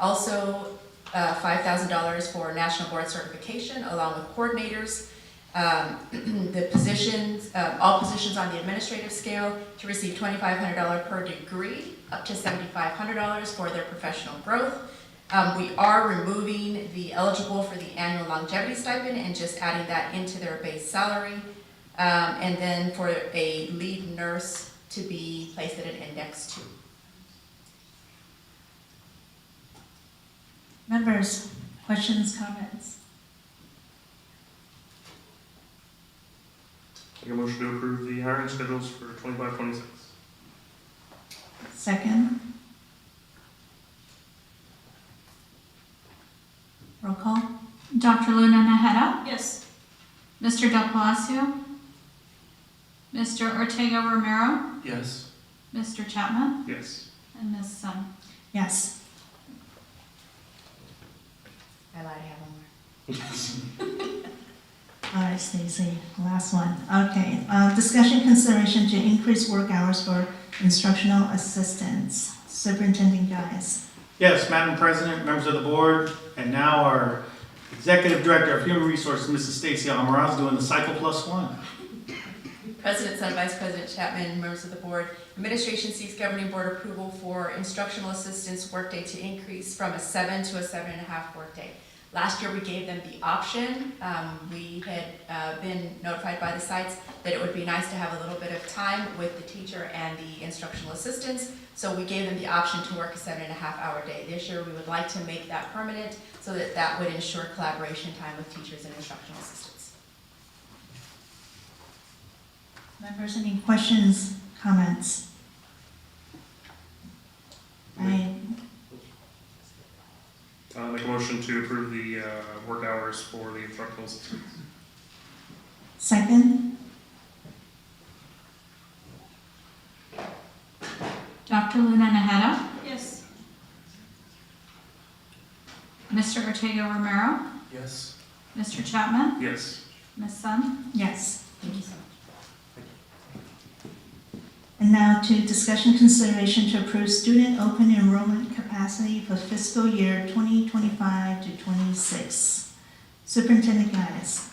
also $5,000 for national board certification, along with coordinators. The positions, all positions on the administrative scale to receive $2,500 per degree, up to $7,500 for their professional growth. We are removing the eligible for the annual longevity stipend and just adding that into their base salary. And then for a lead nurse to be placed at an index 2. Members, questions, comments? Make a motion to approve the hiring schedules for 25-26. Second. Roll call. Dr. Luna Najera, Yes. Mr. Del Palacio, Mr. Ortega Romero, Yes. Mr. Chapman, Yes. and Ms. Sun. Yes. I lied, I have one more. All right, Stacy, last one. Okay, discussion consideration to increase work hours for instructional assistants. Superintendent Guys. Yes, Madam President, members of the board, and now our Executive Director of Human Resources, Mrs. Stacy Almaraz, doing the cycle +1. President, Son, Vice President Chapman, members of the board, administration seeks governing board approval for instructional assistants workday to increase from a 7 to a 7.5 workday. Last year we gave them the option. We had been notified by the sites that it would be nice to have a little bit of time with the teacher and the instructional assistants, so we gave them the option to work a 7.5-hour day. This year we would like to make that permanent so that that would ensure collaboration time with teachers and instructional assistants. Members, any questions, comments? Make a motion to approve the work hours for the instructional assistants. Second. Dr. Luna Najera, Yes. Mr. Ortega Romero, Yes. Mr. Chapman, Yes. Ms. Sun. Yes. Thank you so much. And now to discussion consideration to approve student open enrollment capacity for fiscal year 2025 to 26. Superintendent Guys.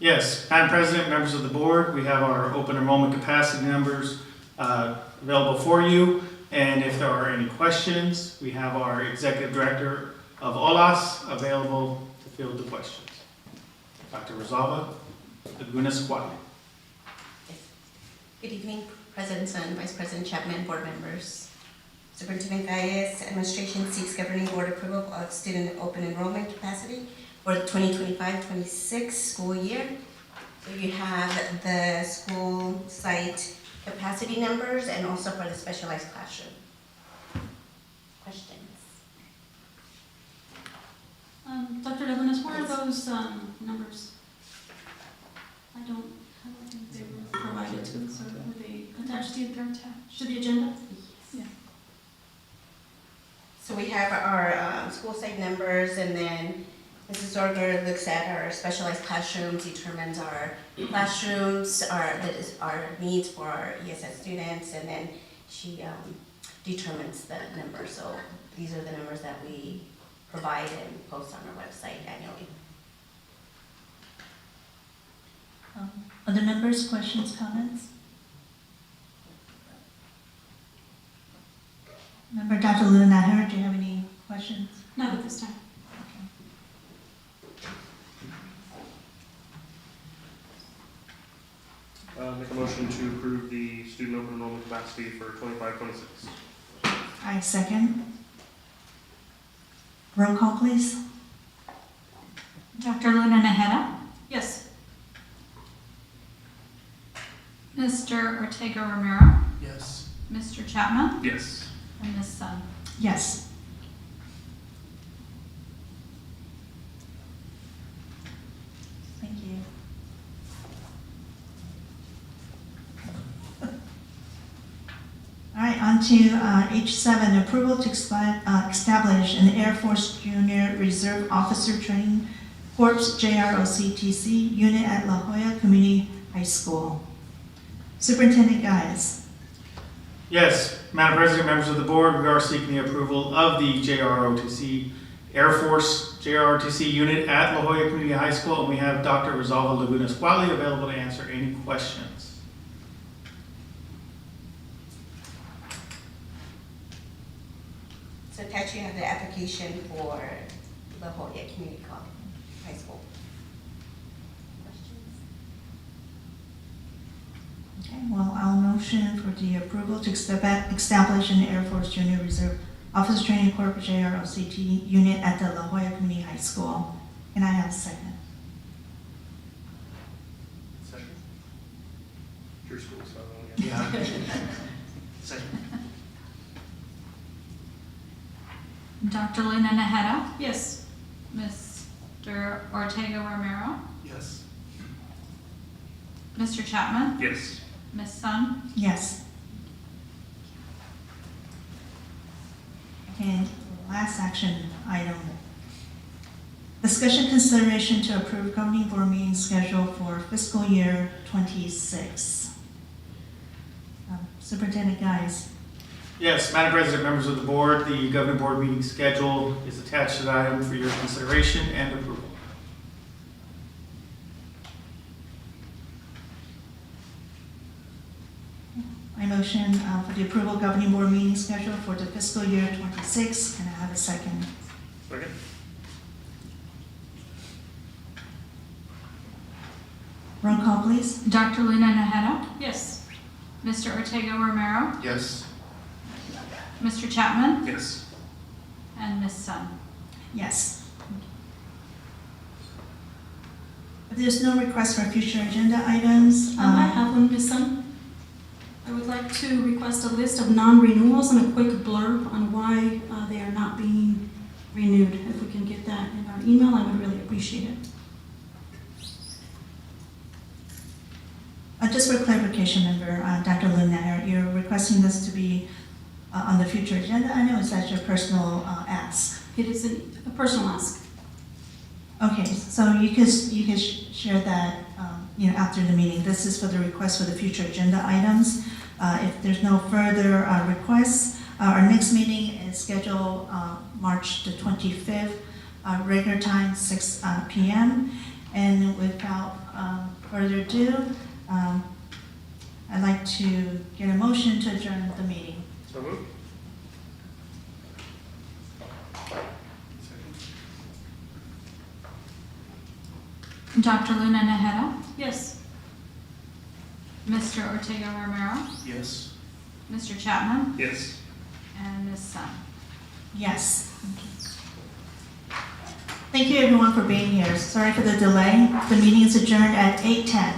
Yes, Madam President, members of the board, we have our open enrollment capacity numbers available for you. And if there are any questions, we have our Executive Director of OLAS available to field the questions. Dr. Rosalba Lagunas-Cuadra. Good evening, President Sun, Vice President Chapman, board members. Superintendent Galles, administration seeks governing board approval of student open enrollment capacity for the 2025-26 school year. So you have the school site capacity numbers and also for the specialized classroom. Questions? Dr. Levinas, what are those numbers? I don't think they were provided to us, or were they attached to the agenda? Yeah. So we have our school site numbers, and then Mrs. Zorger looks at our specialized classrooms, determines our classrooms, our needs for our ESS students, and then she determines the number. So these are the numbers that we provide and post on our website annually. Other members, questions, comments? Member Dr. Luna Najera, do you have any questions? Not at this time. Make a motion to approve the student open enrollment capacity for 25-26. I second. Roll call, please. Dr. Luna Najera, Yes. Mr. Ortega Romero, Yes. Mr. Chapman, Yes. and Ms. Sun. Yes. Thank you. All right, on to H7, approval to establish an Air Force Junior Reserve Officer Training Corps JROCTC unit at La Jolla Community High School. Superintendent Guys. Yes, Madam President, members of the board, we are seeking the approval of the JROTC Air Force JROTC unit at La Jolla Community High School, and we have Dr. Rosalva Laguna Squally available to answer any questions. So attached, you have the application for La Jolla Community High School. Okay, well, I'll motion for the approval to establish an Air Force Junior Reserve Officer Training Corps JROCT unit at the La Jolla Community High School. Can I have a second? Second? Your school, so I don't get Yeah. Second. Dr. Luna Najera, Yes. Mr. Ortega Romero, Yes. Mr. Chapman, Yes. Ms. Sun, Yes. And last action item. Discussion consideration to approve governing board meeting schedule for fiscal year 26. Superintendent Guys. Yes, Madam President, members of the board, the governing board meeting schedule is attached to the item for your consideration and approval. I motion for the approval governing board meeting schedule for the fiscal year 26. Can I have a second? Second. Roll call, please. Dr. Luna Najera, Yes. Mr. Ortega Romero, Yes. Mr. Chapman, Yes. and Ms. Sun. Yes. If there's no request for future agenda items, I have one, Ms. Sun. I would like to request a list of non-renewals and a quick blurb on why they are not being renewed. If we can get that in our email, I would really appreciate it. just for clarification, member, Dr. Luna, you're requesting this to be on the future agenda. I know, is that your personal ask? It is a personal ask. Okay, so you can share that after the meeting. This is for the request for the future agenda items. If there's no further requests, our next meeting is scheduled March the 25th, regular time 6 p.m. And without further ado, I'd like to get a motion to adjourn the meeting. So moved. Dr. Luna Najera, Yes. Mr. Ortega Romero, Yes. Mr. Chapman, Yes. and Ms. Sun. Yes. Thank you everyone for being here. Sorry for the delay. The meeting is adjourned at 8:10.